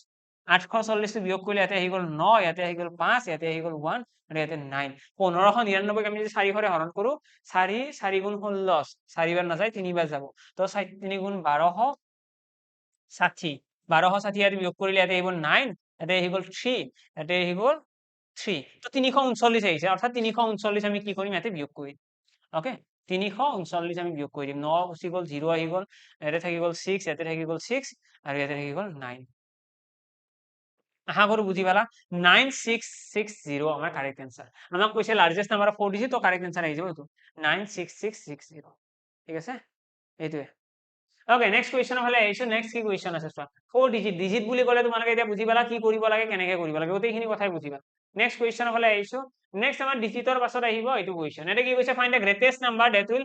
840টো বিয়োগ কৰিলে ইয়াতে আহি গ'ল 9, ইয়াতে আহি গ'ল 5, ইয়াতে আহি গ'ল 1 আৰু ইয়াতে 9। 1599ক আমি যদি 4ৰে হৰণ কৰো, 4 4 গুণ 16, 4 বাৰ নাযায়, 3 বাৰ যাব। তো 3 গুণ 1260, 1260 ইয়াতে বিয়োগ কৰিলে ইয়াতে আহিব 9, ইয়াতে আহি গ'ল 3, ইয়াতে আহি গ'ল 3। তো 339 আহিছে, অৰ্থাৎ 339 আমি কি কৰিম, ইয়াতে বিয়োগ কৰিম। ওকে, 339 আমি বিয়োগ কৰি দিম। 9 গুচি গ'ল, 0 আহি গ'ল, ইয়াতে থাকি গ'ল 6, ইয়াতে থাকি গ'ল 6 আৰু ইয়াতে থাকি গ'ল 9। আশা কৰো বুজি পালা। 9660 আমাৰ কাৰেক্ট এনসাৰ। আমাক কৈছে লাৰ্জেষ্ট নাম্বাৰ অফ 4 ডিজিট, তো কাৰেক্ট এনসাৰ আহি যাব এইটো 96660। ঠিক আছে, এইটোৱে। ওকে, নেক্সট কুৱেশ্যনৰ ফালে আহিছো। নেক্সট কি কুৱেশ্যন আছে চোৱা, 4 ডিজিট, ডিজিট বুলি ক'লে তোমালোকে এতিয়া বুজি পালা কি কৰিব লাগে, কেনেকে কৰিব লাগে, গোটেইখিনি কথাই বুজিবা। নেক্সট কুৱেশ্যনৰ ফালে আহিছো। নেক্সট আমাৰ ডিজিটৰ পাছত আহিব এইটো কুৱেশ্যন। এটা কি কৈছে, find the greatest number that will,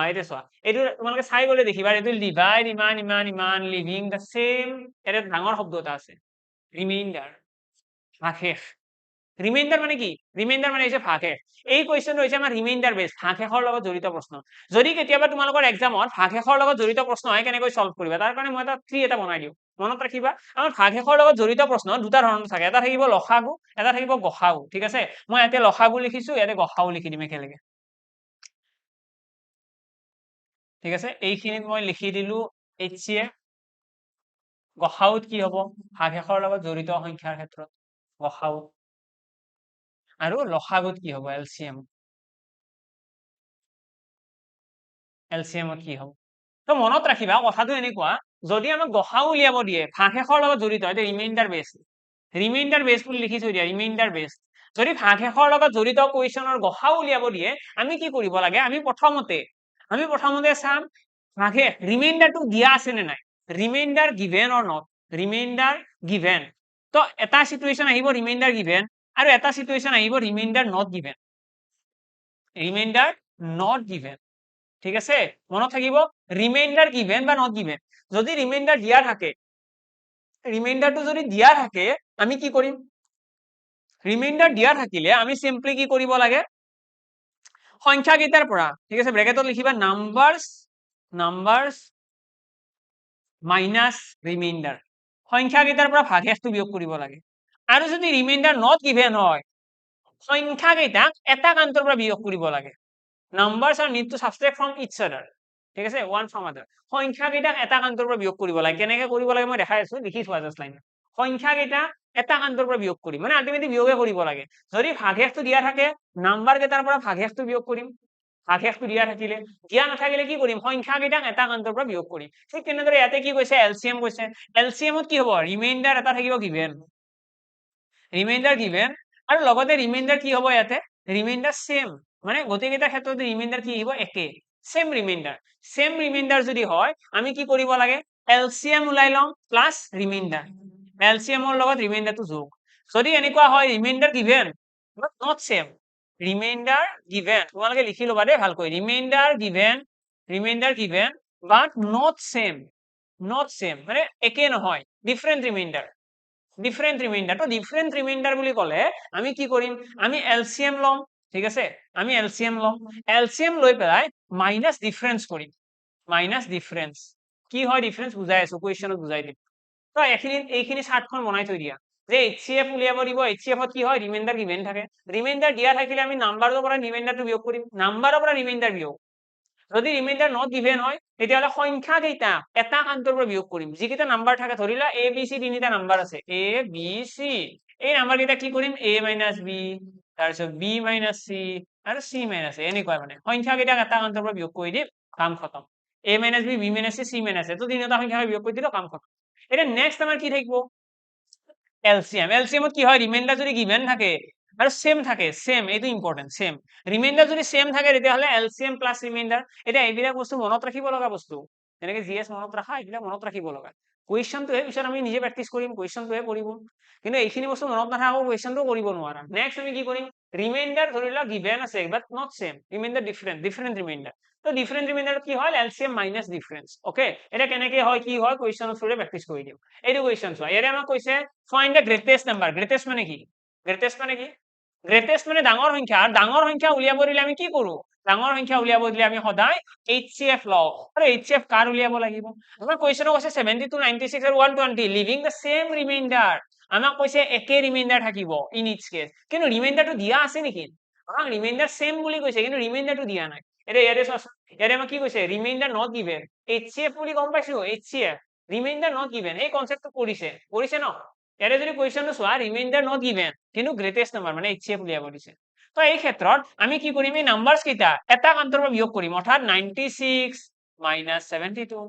এইটো চোৱা, এইটো তোমালোকে চাই গ'লে দেখিবা, এইটো ডিভাইড ইমান ইমান ইমান লিভিং দ্য সেম, এটা ডাঙৰ শব্দ এটা আছে, ৰিমাইণ্ডাৰ, ভাগশেষ। ৰিমাইণ্ডাৰ মানে কি, ৰিমাইণ্ডাৰ মানে হৈছে ভাগশেষ। এই কুৱেশ্যনটো হৈছে আমাৰ ৰিমাইণ্ডাৰ বেছ, ভাগশেষৰ লগত জড়িত প্ৰশ্ন। যদি কেতিয়াবা তোমালোকৰ এক্সামত ভাগশেষৰ লগত জড়িত প্ৰশ্ন হয়, কেনেকৈ সলভ কৰিবা, তাৰ কাৰণে মই এটা ট্ৰি এটা বনাই দিওঁ। মনত ৰাখিবা, আমাৰ ভাগশেষৰ লগত জড়িত প্ৰশ্ন দুটা ধৰণৰ থাকে, এটা থাকিব লসাগু, এটা থাকিব গসাগু। ঠিক আছে, মই ইয়াতে লসাগু লিখিছো, ইয়াতে গসাগু লিখি দিম একেলগে। ঠিক আছে, এইখিনিত মই লিখি দিলো HCF। গসাউত কি হ'ব, ভাগশেষৰ লগত জড়িত সংখ্যাৰ ক্ষেত্ৰত গসাউ। আৰু লসাগুত কি হ'ব, এলচিএম। এলচিএমত কি হ'ব। তো মনত ৰাখিবা কথাটো এনেকুৱা, যদি আমাক গসাউ উলিয়াব দিয়ে ভাগশেষৰ লগত জড়িত, এইটো ৰিমাইণ্ডাৰ বেছ, ৰিমাইণ্ডাৰ বেছ বুলি লিখি থৈ দিয়া, ৰিমাইণ্ডাৰ বেছ। যদি ভাগশেষৰ লগত জড়িত কুৱেশ্যনৰ গসাউ উলিয়াব দিয়ে, আমি কি কৰিব লাগে, আমি প্ৰথমতে চাম ভাগশেষ ৰিমাইণ্ডাৰটো দিয়া আছে নে নাই, reminder given or not, reminder given. তো এটা চিটুৱেশ্যন আহিব ৰিমাইণ্ডাৰ গিভেন, আৰু এটা চিটুৱেশ্যন আহিব reminder not given. Reminder not given ঠিক আছে মনত থাকিব রিমাইন্ডার গিভেন বা নট গিভেন যদি রিমাইন্ডার দিয়া থাকে রিমাইন্ডারটো যদি দিয়া থাকে আমি কি কৰিম ৰিমাইন্ডাৰ দিয়া থাকিলে আমি সিম্পলি কি কৰিব লাগে সংখ্যা কেইটাৰ পৰা ঠিক আছে ব্ৰেকেটত লিখিবা নাম্বাৰস মাইনাস ৰিমাইন্ডাৰ সংখ্যা কেইটাৰ পৰা ভাগশেষটো বিয়োগ কৰিব লাগে আৰু যদি ৰিমাইন্ডাৰ নট গিভেন হয় সংখ্যা কেইটাক এটা কান্তৰ পৰা বিয়োগ কৰিব লাগে numbers are need to subtract from each other ঠিক আছে one from other সংখ্যা কেইটাক এটা কান্তৰ পৰা বিয়োগ কৰিব লাগে কেনেকৈ কৰিব লাগে মই দেখাই আছো লিখি থোৱা জাস্ট লাইন সংখ্যা কেইটা এটা কান্তৰ পৰা বিয়োগ কৰিম মানে আলটিমেটলি বিয়োগে কৰিব লাগে যদি ভাগশেষটো দিয়া থাকে নাম্বাৰ কেইটাৰ পৰা ভাগশেষটো বিয়োগ কৰিম ভাগশেষটো দিয়া থাকিলে দিয়া নাথাকিলে কি কৰিম সংখ্যা কেইটাক এটা কান্তৰ পৰা বিয়োগ কৰিম ঠিক তেনেদৰে ইয়াতে কি কৈছে এলসিএম কৈছে এলসিএমত কি হ'ব ৰিমাইন্ডাৰ এটা থাকিব গিভেন ৰিমাইন্ডাৰ গিভেন আৰু লগতে ৰিমাইন্ডাৰ কি হ'ব ইয়াতে ৰিমাইন্ডাৰ সেম মানে গোটেইকেইটা ক্ষেত্ৰত ৰিমাইন্ডাৰ কি আহিব একে সেম ৰিমাইন্ডাৰ যদি হয় আমি কি কৰিব লাগে এলসিএম ওলাই লম প্লাস ৰিমাইন্ডাৰ এলসিএমৰ লগত ৰিমাইন্ডাৰটো যোগ যদি এনেকুৱা হয় reminder given but not same reminder given তোমালোকে লিখি ল'বা দেই ভালকৈ reminder given but not same মানে একে নহয় ডিফাৰেন্ট ৰিমাইন্ডাৰ তো ডিফাৰেন্ট ৰিমাইন্ডাৰ বুলি ক'লে আমি কি কৰিম আমি এলসিএম লম ঠিক আছে আমি এলসিএম লৈ পেলাই মাইনাস ডিফারেন্স কৰিম মাইনাস ডিফাৰেন্স কি হয় ডিফাৰেন্স বুজাই আছো কোৱেশ্চনত বুজাই দিম তো এইখিনি চাৰ্টখন বনাই থৈ দিয়া যে এইচসিএফ উলিয়াব দিব এইচসিএফত কি হয় ৰিমাইন্ডাৰ গিভেন থাকে ৰিমাইন্ডাৰ দিয়া থাকিলে আমি নাম্বাৰৰ পৰা ৰিমাইন্ডাৰটো বিয়োগ কৰিম নাম্বাৰৰ পৰা ৰিমাইন্ডাৰ বিয়োগ যদি ৰিমাইন্ডাৰ নট গিভেন হয় তেতিয়াহ'লে সংখ্যা কেইটা এটা কান্তৰ পৰা বিয়োগ কৰিম যিকেইটা নাম্বাৰ থাকে ধৰি লোৱা এ বি চি তিনিটা নাম্বাৰ আছে এ বি চি এই নাম্বাৰ কেইটা কি কৰিম এ মাইনাস বি তাৰপিছত বি মাইনাস চি আৰু চি মাইনাস এ এনেকুৱা মানে সংখ্যা কেইটাক এটা কান্তৰ পৰা বিয়োগ কৰি দিম কাম খতম a minus b minus c minus a তো তিনিটা সংখ্যা বিয়োগ কৰি দিলো কাম খতম এতিয়া নেক্সট আমাৰ কি থাকিব এলসিএমত কি হয় ৰিমাইন্ডাৰ যদি গিভেন থাকে আৰু সেম থাকে এইটো ইম্পৰ্টেন্ট সেম ৰিমাইন্ডাৰ যদি সেম থাকে তেতিয়াহ'লে এলসিএম প্লাস ৰিমাইন্ডাৰ এতিয়া এইবিলাক বস্তু মনত ৰাখিব লগা বস্তু যেনেকে জিএস মনত ৰাখা এইবিলাক মনত ৰাখিব লগা কুৱেশ্যনটোহে পিছত আমি নিজে প্ৰেক্টিচ কৰিম কুৱেশ্যনটোহে কৰিব কিন্তু এইখিনি বস্তু মনত নাথাকো কুৱেশ্যনটো কৰিব নোৱাৰা নেক্সট আমি কি কৰিম ৰিমাইন্ডাৰ ধৰি লোৱা গিভেন আছে but not same remainder different remainder তো ডিফাৰেন্ট ৰিমাইন্ডাৰ কি হয় এলসিএম মাইনাস ডিফাৰেন্স ওকে এটা কেনেকে হয় কি হয় কুৱেশ্যনৰ থ্ৰুৰে প্ৰেক্টিচ কৰি দিম এইটো কুৱেশ্যন চোৱা ইয়াৰে আমাক কৈছে find the greatest number greatest মানে কি গ্ৰেটেষ্ট মানে ডাঙৰ সংখ্যা আৰু ডাঙৰ সংখ্যা উলিয়াব দিলে আমি কি কৰো ডাঙৰ সংখ্যা উলিয়াব দিলে আমি সদায় HCF লওঁ আৰু HCF কাৰ উলিয়াব লাগিব আমাৰ কুৱেশ্যনত কৈছে 72 96 আৰু 120 লিভিং দ্য সেম ৰিমাইন্ডাৰ আমাক কৈছে একে ৰিমাইন্ডাৰ থাকিব ইন ইচ কেস কিন্তু ৰিমাইন্ডাৰটো দিয়া আছে নেকি আমাক ৰিমাইন্ডাৰ সেম বুলি কৈছে কিন্তু ৰিমাইন্ডাৰটো দিয়া নাই এতিয়া ইয়াৰে চোৱাচোন ইয়াৰে আমাক কি কৈছে ৰিমাইন্ডাৰ নট গিভেন HCF বুলি গম পাইছো HCF ৰিমাইন্ডাৰ নট গিভেন এই কনসেপ্টটো কৰিছে ন ইয়াৰে যদি কুৱেশ্যনটো চোৱা ৰিমাইন্ডাৰ নট গিভেন কিন্তু গ্ৰেটেষ্ট নাম্বাৰ মানে HCF উলিয়াব দিছে তো এই ক্ষেত্ৰত আমি কি কৰিম এই নাম্বাৰস কেইটা এটা কান্তৰ পৰা বিয়োগ কৰিম অৰ্থাৎ 96 মাইনাস 72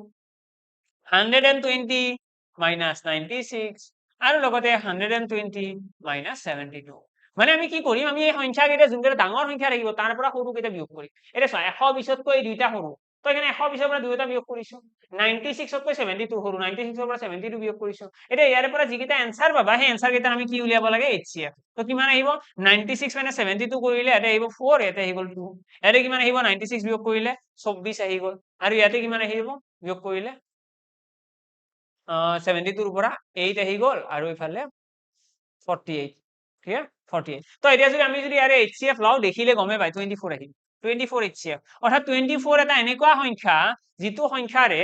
120 মাইনাস 96 আৰু লগতে 120 মাইনাস 72 মানে আমি কি কৰিম আমি এই সংখ্যা কেইটা যোনকেইটা ডাঙৰ সংখ্যা থাকিব তাৰ পৰা সৰু কেইটা বিয়োগ কৰিম এটা চোৱা 120তকৈ এই দুইটা সৰু তো এখানে 120 পৰা দুইটা বিয়োগ কৰিছো 96তকৈ 72 সৰু 96 পৰা 72 বিয়োগ কৰিছো এটা ইয়াৰ পৰা যিকেইটা এনসাৰ পাবা সেই এনসাৰ কেইটা আমি কি উলিয়াব লাগে HCF তো কিমান আহিব 96 মানে 72 কৰিলে এটা আহিব 4 এটা আহি গল 2 এটা কিমান আহিব 96 বিয়োগ কৰিলে 24 আহি গল আৰু ইয়াতে কিমান আহিব বিয়োগ কৰিলে 72 পৰা 8 আহি গল আৰু ইফালে 48 ক্লিয়াৰ 48 তো এতিয়া যদি আমি যদি ইয়াৰে HCF লাও দেখিলে গমে পাই 24 আহিল 24 HCF অৰ্থাৎ 24 এটা এনেকুৱা সংখ্যা যিটো সংখ্যাৰে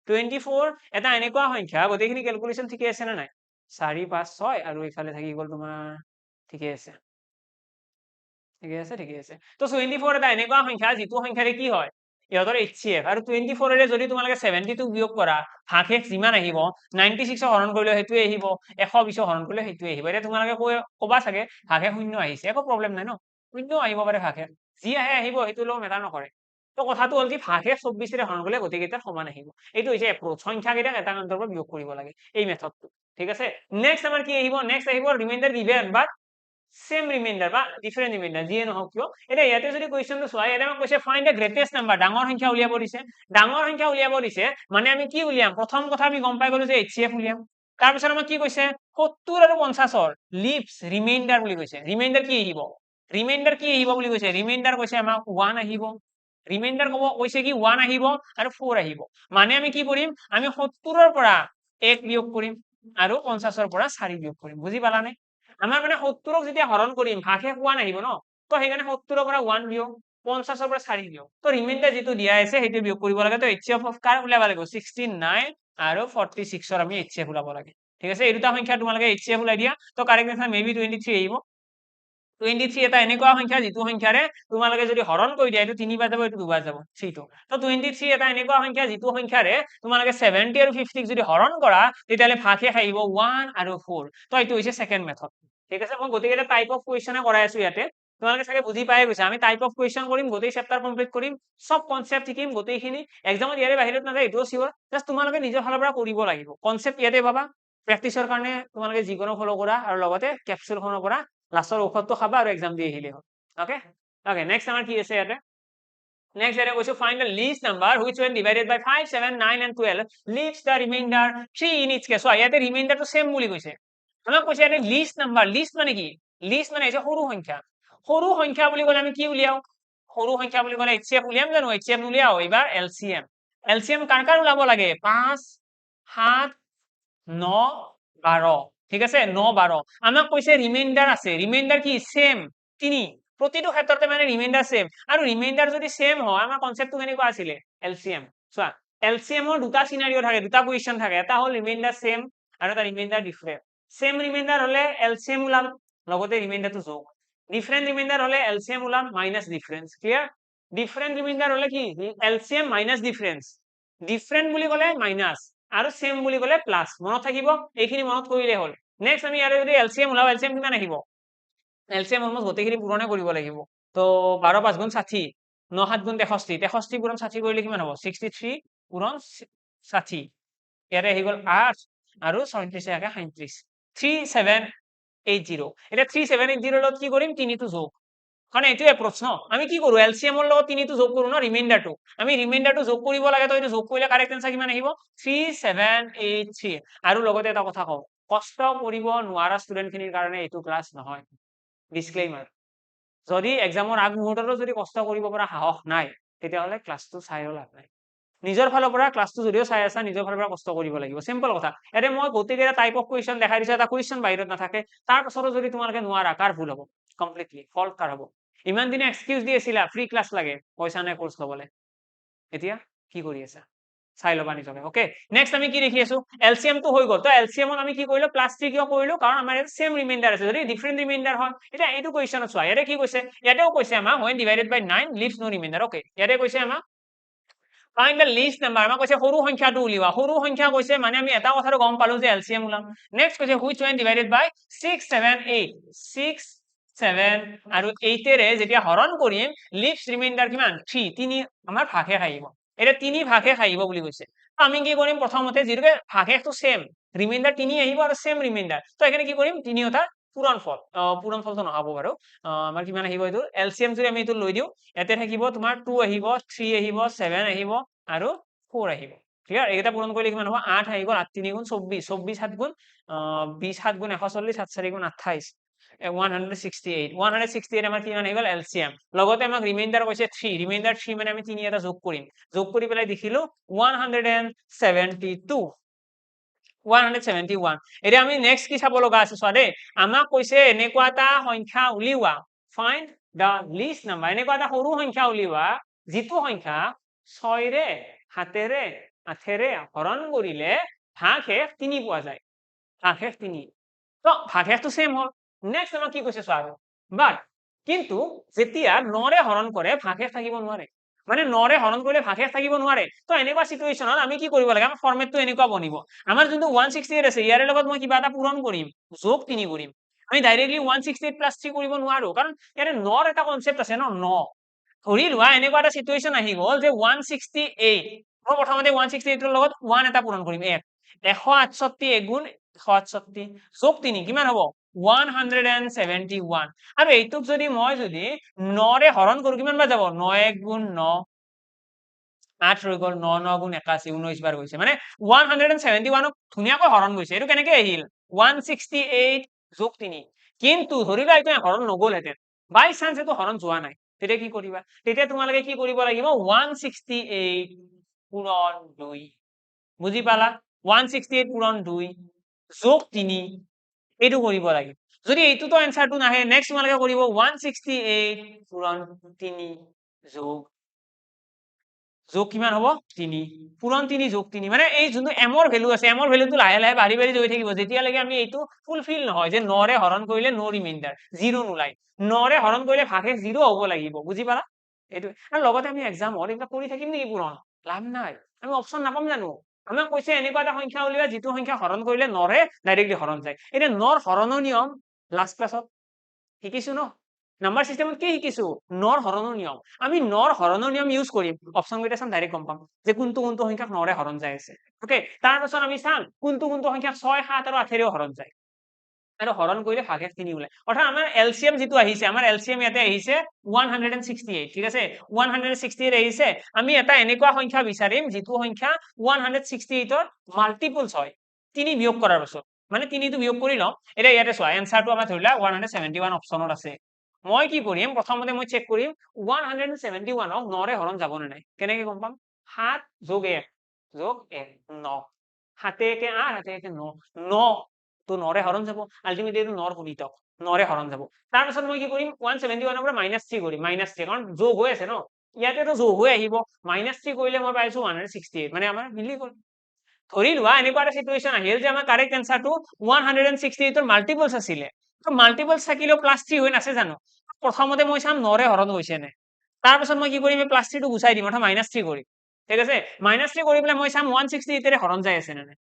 24 এটা এনেকুৱা সংখ্যা গোটেইখিনি ক্যালকুলেশন ঠিকে আছে না নাই 4 5 6 আৰু ইফালে থাকি গল তোমাৰ ঠিকে আছে তো 24 এটা এনেকুৱা সংখ্যা যিটো সংখ্যাৰে কি হয় ইহঁতৰ HCF আৰু 24 ৰে যদি তোমালোকে 72 বিয়োগ কৰা ভাগশেষ যিমান আহিব 96 হৰণ কৰিলে হেতুৱে আহিব 120 হৰণ কৰিলে হেতুৱে আহিব এটা তোমালোকে কবা চাগে ভাগশেষ শূন্য আহিছে একো প্ৰবলেম নাই ন শূন্য আহিব পাৰে ভাগশেষ যি আহে আহিব হেতু লো মেটাৰ নকৰে তো কথাটো হল কি ভাগশেষ 24 ৰে হৰণ কৰিলে গোটেইকেইটা সমান আহিব এইটো হৈছে এপ্ৰোচ সংখ্যা কেইটা এটা কান্তৰ পৰা বিয়োগ কৰিব লাগে এই মেথডটো ঠিক আছে নেক্সট আমাৰ কি আহিব নেক্সট আহিব ৰিমাইন্ডাৰ গিভেন বাট সেম ৰিমাইন্ডাৰ বা ডিফাৰেন্ট ৰিমাইন্ডাৰ যিয়ে নহওক কিয় এটা ইয়াতে যদি কুৱেশ্যনটো চোৱা ইয়াতে আমাক কৈছে ফাইন্ড দ্য গ্ৰেটেষ্ট নাম্বাৰ ডাঙৰ সংখ্যা উলিয়াব দিছে মানে আমি কি উলিয়াম প্ৰথম কথা আমি গম পাই গলো যে HCF উলিয়াম তাৰ পিছত আমাক কি কৈছে 70 আৰু 50 লিভস ৰিমাইন্ডাৰ বুলি কৈছে ৰিমাইন্ডাৰ কি আহিব ৰিমাইণ্ডাৰ কি আহিব বুলি কৈছে ৰিমাইণ্ডাৰ কৈছে আমাক 1 আহিব ৰিমাইণ্ডাৰ কৈছে কি 1 আহিব আৰু 4 আহিব মানে আমি কি কৰিম আমি 70 ৰ পৰা 1 বিয়োগ কৰিম আৰু 50 ৰ পৰা 4 বিয়োগ কৰিম বুজি পালানে আমাৰ মানে 70 ক যেতিয়া হৰণ কৰিম ভাগশেষ 1 আহিব ন তো সেইকাৰণে 70 ৰ পৰা 1 বিয়োগ 50 ৰ পৰা 4 বিয়োগ তো ৰিমাইণ্ডাৰ যেটো দিয়া আছে সেইটো বিয়োগ কৰিব লাগে তো HCF অফ কাৰ উলাব লাগিব 69 আৰু 46 ৰ আমি HCF উলাব লাগে ঠিক আছে এই দুটা সংখ্যা তোমালোকে HCF উলাই দিয়া তো কারেক্ট আনসার মেবি 23 আহিব 23 এটা এনেকুৱা সংখ্যা যেটো সংখ্যাৰে তোমালোকে যদি হৰণ কৰি দিয়া এটো 3 বাৰ যাব এটো 2 বাৰ যাব 3 টো তো 23 এটা এনেকুৱা সংখ্যা যেটো সংখ্যাৰে তোমালোকে 70 আৰু 50 ক যদি হৰণ কৰা তেতিয়ালে ভাগশেষ আহিব 1 আৰু 4 তো এটো হৈছে সেকেন্ড মেথড ঠিক আছে মই গতিকে টাইপ অফ কোৱেশ্চনে কৰাই আছো ইয়াতে তোমালোকে চাগে বুজি পাই গৈছা আমি টাইপ অফ কোৱেশ্চন কৰিম গোটেই চেপ্টাৰ কমপ্লিট কৰিম সব কনসেপ্ট শিকিম গোটেইখিনি এক্সামত ইয়াৰে বাহিৰত নাযায় এটো সিওৰ জাস্ট তোমালোকে নিজৰ ফালৰ পৰা কৰিব লাগিব কনসেপ্ট ইয়াতে পাবা প্ৰেক্টিছৰ কাৰণে তোমালোকে যিকোনো ফলো কৰা আৰু লগতে ক্যাপসুলখনৰ পৰা লাষ্টৰ ঔষধটো খাবা আৰু এক্সাম দি আহিলে হ'ল ওকে ওকে নেক্সট আমাৰ কি আছে ইয়াতে next ইয়াতে কৈছো find the least number which when divided by 5 7 9 and 12 leaves the remainder 3 in each case so ইয়াতে ৰিমাইন্ডাৰ টো সেম বুলি কৈছে আমাক কৈছে ইয়াতে লিষ্ট নাম্বাৰ লিষ্ট মানে কি লিষ্ট মানে হৈছে সৰু সংখ্যা বুলি ক'লে আমি কি উলিয়াও সৰু সংখ্যা বুলি ক'লে HCF উলিয়াম জানো HCF উলিয়াও এবাৰ LCM কাৰ ওলাব লাগে 5 7 9 12 ঠিক আছে 9 12 আমাক কৈছে ৰিমাইন্ডাৰ আছে ৰিমাইন্ডাৰ কি সেম 3 প্ৰতিটো ক্ষেত্ৰতে মানে ৰিমাইন্ডাৰ সেম আৰু ৰিমাইন্ডাৰ যদি সেম হয় আমাৰ কনসেপ্টটো কেনেকুৱা আছিল LCM চোৱা LCM ৰ দুটা সিনাৰিও থাকে দুটা পজিশন থাকে এটা হল ৰিমাইন্ডাৰ সেম আৰু এটা ৰিমাইন্ডাৰ ডিফাৰেন্ট সেম ৰিমাইন্ডাৰ হলে LCM ওলাম লগতে ৰিমাইন্ডাৰটো যোগ ডিফাৰেন্ট ৰিমাইন্ডাৰ হলে LCM ওলাম minus difference clear different reminder হলে কি LCM মাইনাস ডিফাৰেন্স ডিফাৰেন্ট বুলি ক'লে মাইনাস আৰু সেম বুলি ক'লে প্লাস মনত থাকিব এইখিনি মনত কৰিলে হ'ল নেক্সট আমি ইয়াৰে যদি LCM ওলাও LCM কিমান আহিব LCM অলমোস্ট গোটেইখিনি পূৰণে কৰিব লাগিব তো 12 5 গুণ 60 9 7 গুণ 63 63 পূৰণ 60 কৰিলে কিমান হ'ব 63 পূৰণ 60 ইয়াৰে আহি গ'ল 8 আৰু 37 আগে 37 3780 এটা 3780 লগত কি কৰিম 3 টো যোগ কাৰণ এটোৱে প্ৰশ্ন আমি কি কৰো LCM ৰ লগত 3 টো যোগ কৰো ন ৰিমাইন্ডাৰটো আমি ৰিমাইন্ডাৰটো যোগ কৰিব লাগে তো এটো যোগ কৰিলে কাৰেক্ট আনসাৰ কিমান আহিব 3783 আৰু লগতে এটা কথা কওঁ কষ্ট কৰিব নোৱাৰা ষ্টুডেন্টখিনিৰ কাৰণে এটো ক্লাস নহয় ডিসক্লেইমাৰ যদি এক্সামৰ আগ মুহূৰ্ততো যদি কষ্ট কৰিব পৰা সাহস নাই তেতিয়াহলে ক্লাসটো চাইও লাভ নাই নিজৰ ফালৰ পৰা ক্লাসটো যদিও চাই আছা নিজৰ ফালৰ পৰা কষ্ট কৰিব লাগিব সিম্পল কথা এতে মই গোটেইকেইটা টাইপ অফ কোৱেশ্চন দেখাই দিছো এটা কোৱেশ্চন বাহিৰত নাথাকে তাৰ পাছতো যদি তোমালোকে নোৱাৰা কাৰ ভুল হ'ব কমপ্লিটলি ফল্ট কাৰ হ'ব ইমান দিনে এক্সকিউজ দি আছিলা ফ্ৰী ক্লাস লাগে পয়সা নাই কোৰ্স লবলে এতিয়া কি কৰি আছা চাই লবা নিজকে ওকে নেক্সট আমি কি দেখি আছো LCM টো হৈ গল তো LCM ত আমি কি কৰিলো +3 কিয় কৰিলো কাৰণ আমাৰ এটা সেম ৰিমাইন্ডাৰ আছে যদি ডিফাৰেন্ট ৰিমাইন্ডাৰ হয় এটা এইটো কোৱেশ্চনত চোৱা ইয়াতে কি কৈছে ইয়াতেও কৈছে আমাক when divided by 9 leaves no remainder okay ইয়াতে কৈছে আমাক find the least number আমাক কৈছে সৰু সংখ্যাটো উলিওৱা সৰু সংখ্যা কৈছে মানে আমি এটা কথাটো গম পালো যে LCM ওলাম নেক্সট কৈছে which when divided by 6 7 8 6 7 আৰু 8 এৰে যেতিয়া হৰণ কৰিম leaves remainder কিমান 3 তিনি আমাৰ ভাগশেষ আহিব এটা 3 ভাগশেষ আহিব বুলি কৈছে আমি কি কৰিম প্ৰথমতে যেটোকে ভাগশেষটো সেম ৰিমাইন্ডাৰ 3 আহিব আৰু সেম ৰিমাইন্ডাৰ তো এখানে কি কৰিম 3 ওটা পূৰণফলটো নহব বাৰু আমাৰ কিমান আহিব এটো LCM যদি আমি এটো লৈ দিও এতে থাকিব তোমাৰ 2 আহিব 3 আহিব 7 আহিব আৰু 4 আহিব ক্লিয়াৰ এইটা পূৰণ কৰিলে কিমান হ'ব 8 আহি গ'ল 8 3 গুণ 24 24 7 গুণ 20 7 গুণ 140 7 4 গুণ 28 168 আমাৰ কিমান আহি গ'ল LCM লগতে আমাক ৰিমাইন্ডাৰ কৈছে 3 ৰিমাইন্ডাৰ 3 মানে আমি 3 এটা যোগ কৰিম যোগ কৰি পেলাই দেখিলো 172 171 এতিয়া আমি নেক্সট কি চাব লগা আছে চোৱা দেই আমাক কৈছে এনেকুৱা এটা সংখ্যা উলিওৱা find the least number এনেকুৱা এটা সৰু সংখ্যা উলিওৱা যিটো সংখ্যা 6 ৰে 7 ৰে 8 ৰে হৰণ কৰিলে ভাগশেষ 3 পোৱা যায় ভাগশেষ 3 তো ভাগশেষটো সেম হ'ল নেক্সট আমাক কি কৈছে চোৱা বাট কিন্তু যেতিয়া 9 ৰে হৰণ কৰে ভাগশেষ থাকিব নোৱাৰে মানে 9 ৰে হৰণ কৰিলে ভাগশেষ থাকিব নোৱাৰে তো এনেকুৱা সিচুৱেচনত আমি কি কৰিব লাগে আমাৰ ফৰমেটটো এনেকুৱা বনিব আমাৰ যোনটো 168 আছে ইয়াৰে লগত মই কিবা এটা পূৰণ কৰিম যোগ 3 কৰিম আমি ডাইৰেক্টলি 168 + 3 কৰিব নোৱাৰো কাৰণ ইয়াৰে 9 ৰ এটা কনসেপ্ট আছে ন 9 ধৰি লোৱা এনেকুৱা এটা সিচুৱেচন আহি গ'ল যে 168 মই প্ৰথমতে 168 ৰ লগত 1 এটা পূৰণ কৰিম 1 168 গুণ 168 যোগ 3 কিমান হ'ব 171 আৰু এইটোক যদি মই 9 ৰে হৰণ কৰো কিমান বাৰ যাব 9 1 গুণ 9 8 হৈ গ'ল 9 9 গুণ 81 19 বাৰ গৈছে মানে 171 ক ধুনিয়াকৈ হৰণ গৈছে এটো কেনেকৈ আহিল 168 যোগ 3 কিন্তু ধৰি লোৱা এটা হৰণ নগল হেতেন বাই চান্স এইটো হৰণ যোৱা নাই তেতিয়া কি কৰিবা তেতিয়া তোমালোকে কি কৰিব লাগিব 168 পূৰণ 2 বুজি পালা 168 পূৰণ 2 যোগ 3 এইটো কৰিব লাগিব যদি এইটোতো এনসাৰটো নাহে নেক্সট তোমালোকে কৰিব 168 পূৰণ 3 যোগ কিমান হ'ব 3 পূৰণ 3 যোগ 3 মানে এই যোনটো এমৰ ভ্যালু আছে এমৰ ভ্যালুটো লাহে লাহে বাঢ়ি বাঢ়ি গৈ থাকিব যেতিয়ালৈকে আমি এইটো ফুলফিল নহয় যে 9 ৰে হৰণ কৰিলে নো ৰিমাইন্ডাৰ 0 নোলাই 9 ৰে হৰণ কৰিলে ভাগে 0 হ'ব লাগিব বুজি পালা এইটো আৰু লগতে আমি এক্সাম হল এইবিলাক কৰি থাকিম নেকি পূৰণ লাভ নাই আমি অপচন নাপাম জানো আমাক কৈছে এনেকুৱা এটা সংখ্যা উলিওৱা যিটো সংখ্যা হৰণ কৰিলে 9 ৰে ডাইৰেক্টলি হৰণ যায় এতিয়া 9 ৰ হৰণৰ নিয়ম লাষ্ট ক্লাছত শিকিছো ন নাম্বাৰ সিস্টেমত কি শিকিছো 9 ৰ হৰণৰ নিয়ম আমি 9 ৰ হৰণৰ নিয়ম ইউজ কৰিম অপচন কেইটা চাম ডাইৰেক্ট গম পাম যে কোনটো কোনটো সংখ্যাক 9 ৰে হৰণ যায় আছে ওকে তাৰ পাছত আমি চাম কোনটো কোনটো সংখ্যাক 6 7 আৰু 8 ৰে হৰণ যায় আৰু হৰণ কৰিলে ভাগে 3 ওলাই অৰ্থাৎ আমাৰ এলসিএম যেটো আহিছে আমাৰ এলসিএম ইয়াতে আহিছে 168 ঠিক আছে 168 আহিছে আমি এটা এনেকুৱা সংখ্যা বিচাৰিম যেটো সংখ্যা 168 ৰ মাল্টিপলস হয় 3 বিয়োগ কৰাৰ পাছত মানে 3 টো বিয়োগ কৰি লম এটা ইয়াতে চোৱা এনসাৰটো আমাৰ ধৰিলা 171 অপচনত আছে মই কি কৰিম প্ৰথমতে মই চেক কৰিম 171 ক 9 ৰে হৰণ যাব নে নাই কেনেকৈ গম পাম 7 যোগ 1 যোগ 1 9 7 1 8 7 1 9 9 তো 9 ৰে হৰণ যাব আলটিমেটলি এইটো 9 ৰ গুণিতক 9 ৰে হৰণ যাব তাৰ পাছত মই কি কৰিম 171 ৰ পৰা -3 কৰিম -3 কাৰণ যোগ হৈ আছে ন ইয়াতেতো যোগ হৈ আহিব -3 কৰিলে মই পাইছো 168 মানে আমাৰ মিলি গ'ল ধৰি লোৱা এনেকুৱা এটা সিচুৱেশন আহিল যে আমাৰ কাৰেক্ট এনসাৰটো 168 ৰ মাল্টিপলস আছিলে তো মাল্টিপলস থাকিলেও +3 হৈ নাছে জানো প্ৰথমতে মই চাম 9 ৰে হৰণ হৈছে নে তাৰ পাছত মই কি কৰিম +3 টো গুচাই দিম অৰ্থাৎ -3 কৰিম ঠিক আছে -3 কৰি পেলাই মই চাম 168 ৰে হৰণ যায় আছে নে নাই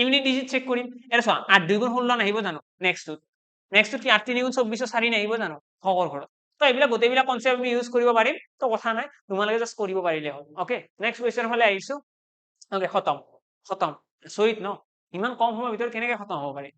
ইউনিট ডিজিট চেক কৰিম এটা চোৱা 8 2 গুণ 16 নাহিব জানো নেক্সটটো কি 8 3 গুণ 24 4 নাহিব জানো হকৰ ঘৰত তো এইবিলাক গোটেইবিলাক কনসেপ্ট আমি ইউজ কৰিব পাৰিম তো কথা নাই তোমালোকে জাস্ট কৰিব পাৰিলে হ'ল ওকে নেক্সট কোৱেশ্চন ফালে আহিছো ওকে খতম চৰিত ন ইমান কম সময়ৰ ভিতৰত কেনেকৈ খতম হ'ব পাৰে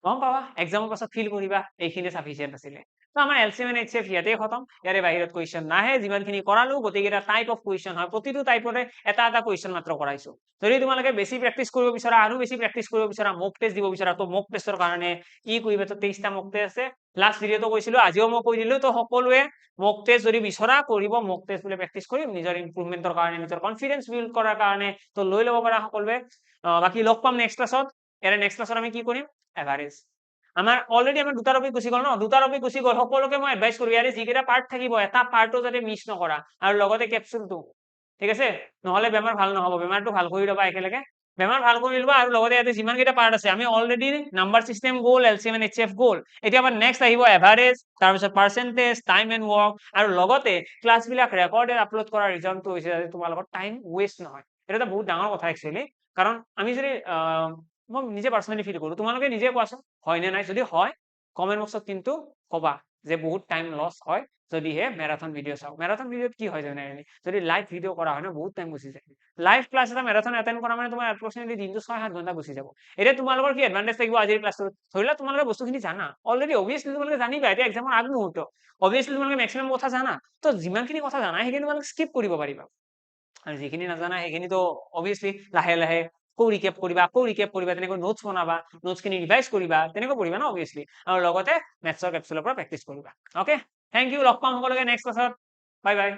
গম পাবা এক্সামৰ পাছত ফিল কৰিবা এইখিনি সাফিচিয়েন্ট আছিলে তো আমাৰ এলসিএম এন্ড এইচসিএফ ইয়াতে খতম ইয়াৰে বাহিৰত কোৱেশ্চন নাহে যিমানখিনি কৰালো গোটেইকেইটা টাইপ অফ কোৱেশ্চন হয় প্ৰতিটো টাইপৰে এটা এটা কোৱেশ্চন মাত্ৰ কৰাইছো যদি তোমালোকে বেছি প্ৰেক্টিস কৰিব বিচাৰা আৰু বেছি প্ৰেক্টিস কৰিব বিচাৰা মক টেষ্ট দিব বিচাৰা তো মক টেষ্টৰ কাৰণে কি কৰিবা তো 23টা মক টেষ্ট আছে লাষ্ট ভিডিওটো কৈছিলো আজিও মই কৈ দিলো তো সকলোৱে মক টেষ্ট যদি বিচৰা কৰিব মক টেষ্ট বুলি প্ৰেক্টিস কৰিম নিজৰ ইমপ্ৰুভমেন্টৰ কাৰণে নিজৰ কনফিডেন্স বিল্ড কৰাৰ কাৰণে তো লৈ ল'ব পাৰা সকলোৱে বাকি লগ পাম নেক্সট ক্লাছত এৰে নেক্সট ক্লাছত আমি কি কৰিম এভাৰেজ আমাৰ অলৰেডি আমাৰ দুটা টপিক গুছি গল ন দুটা টপিক গুছি গল সকলোকে মই এডভাইস কৰো ইয়াৰে যিকেইটা পাৰ্ট থাকিব এটা পাৰ্টও যাতে মিছ নকৰা আৰু লগতে কেপচুলটো ঠিক আছে নহলে বেমাৰ ভাল নহব বেমাৰটো ভাল কৰি ল'বা একেলগে বেমাৰ ভাল কৰি ল'বা আৰু লগতে ইয়াতে যিমান কেইটা পাৰ্ট আছে আমি অলৰেডি নাম্বাৰ সিস্টেম গ'ল এলসিএম এন্ড এইচসিএফ গ'ল এতিয়া আমাৰ নেক্সট আহিব এভাৰেজ তাৰ পিছত পাৰ্চেন্টেজ টাইম এন্ড ওয়াৰ্ক আৰু লগতে ক্লাছ বিলাক ৰেকৰ্ডেড আপলোড কৰা ৰিজনটো হৈছে যাতে তোমালোকৰ টাইম ওয়েষ্ট নহয় এটা এটা বহুত ডাঙৰ কথা একচুয়ালি কাৰণ আমি যদি মই নিজে পাৰ্সোনালি ফিল কৰো তোমালোকে নিজে কোৱাচোন হয় নে নাই যদি হয় কমেন্ট বক্সত কিন্তু কবা যে বহুত টাইম লস হয় যদিহে ম্যারাথন ভিডিও চাও ম্যারাথন ভিডিওত কি হয় জেনাৰেলি যদি লাইভ ভিডিও কৰা হয় না বহুত টাইম গুছি যায় লাইভ ক্লাছ এটা ম্যাৰাথন এটেন্ড কৰা মানে তোমাৰ এপ্ৰক্সিমেটলি দিনটো 6-7 ঘণ্টা গুছি যাব এটা তোমালোকৰ কি এডভান্টেজ থাকিব আজিৰ ক্লাছটো ধৰিলা তোমালোকে বস্তুখিনি জানা অলৰেডি অবিয়াসলি তোমালোকে জানিবা এটা এক্সামৰ আগ মুহূৰ্ত অবিয়াসলি তোমালোকে মেক্সিমাম কথা জানা তো যিমানখিনি কথা জানা সেইখিনি তোমালোকে স্কিপ কৰিব পাৰিবা আৰু যিখিনি নাজানা সেইখিনি তো অবিয়াসলি লাহে লাহে ৰিকেপ কৰিবা তেনেকৈ নোটস বনাবা নোটসখিনি ৰিভাইজ কৰিবা তেনেকৈ পঢ়িবা না অবিয়াসলি আৰু লগতে মেথছৰ কেপচুলৰ পৰা প্ৰেক্টিস কৰিবা ওকে থ্যাংক ইউ লগ পাম সকলোকে নেক্সট ক্লাছত বাই বাই